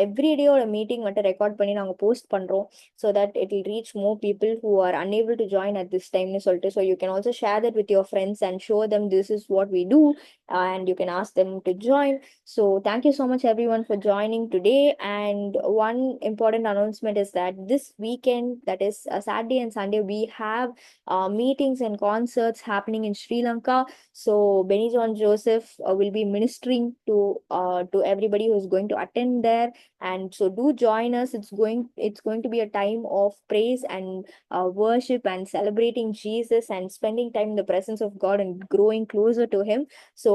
everyday ஒரு மீட்டிங் மட்டும் ரெக்கார்ட் பண்ணி நாங்கள் போஸ்ட் பண்ணுறோம், so that it will reach more people who are unable to join at this டைம்னு சொல்லிட்டு. So you can also share that with your friends and show them this is what we do, and you can ask them to join. So thank you so much, everyone, for joining today. And one important announcement is that this weekend, that is Saturday and Sunday, we have meetings and concerts happening in Sri Lanka. So Benny John Joseph will be ministering to everybody who is going to attend there. And so do join us. It's going to be a time of praise and worship and celebrating Jesus and spending time in the presence of God and growing closer to him. So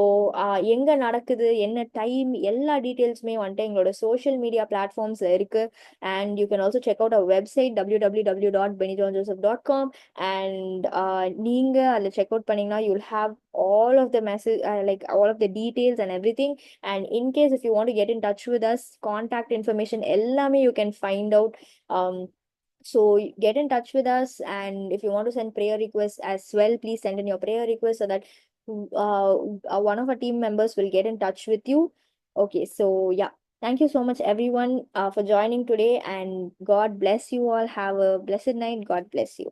எங்க நடக்குது, என்ன time, எல்லா டீடைல்ஸுமே வந்துட்டு எங்களோட social media பிளாட்ஃபார்ம்ஸ்ல இருக்கு. And you can also check out our website www.bennyjohnjoseph.com. And நீங்க அதில் check out பண்ணீங்கன்னா you'll have all of the message, like all of the details and everything. And in case if you want to get in touch with us, contact information ellame you can find out. So get in touch with us, and if you want to send prayer requests as well, please send in your prayer request so that one of our team members will get in touch with you. Okay, so yeah, thank you so much, everyone, for joining today, and God bless you all. Have a blessed night. God bless you.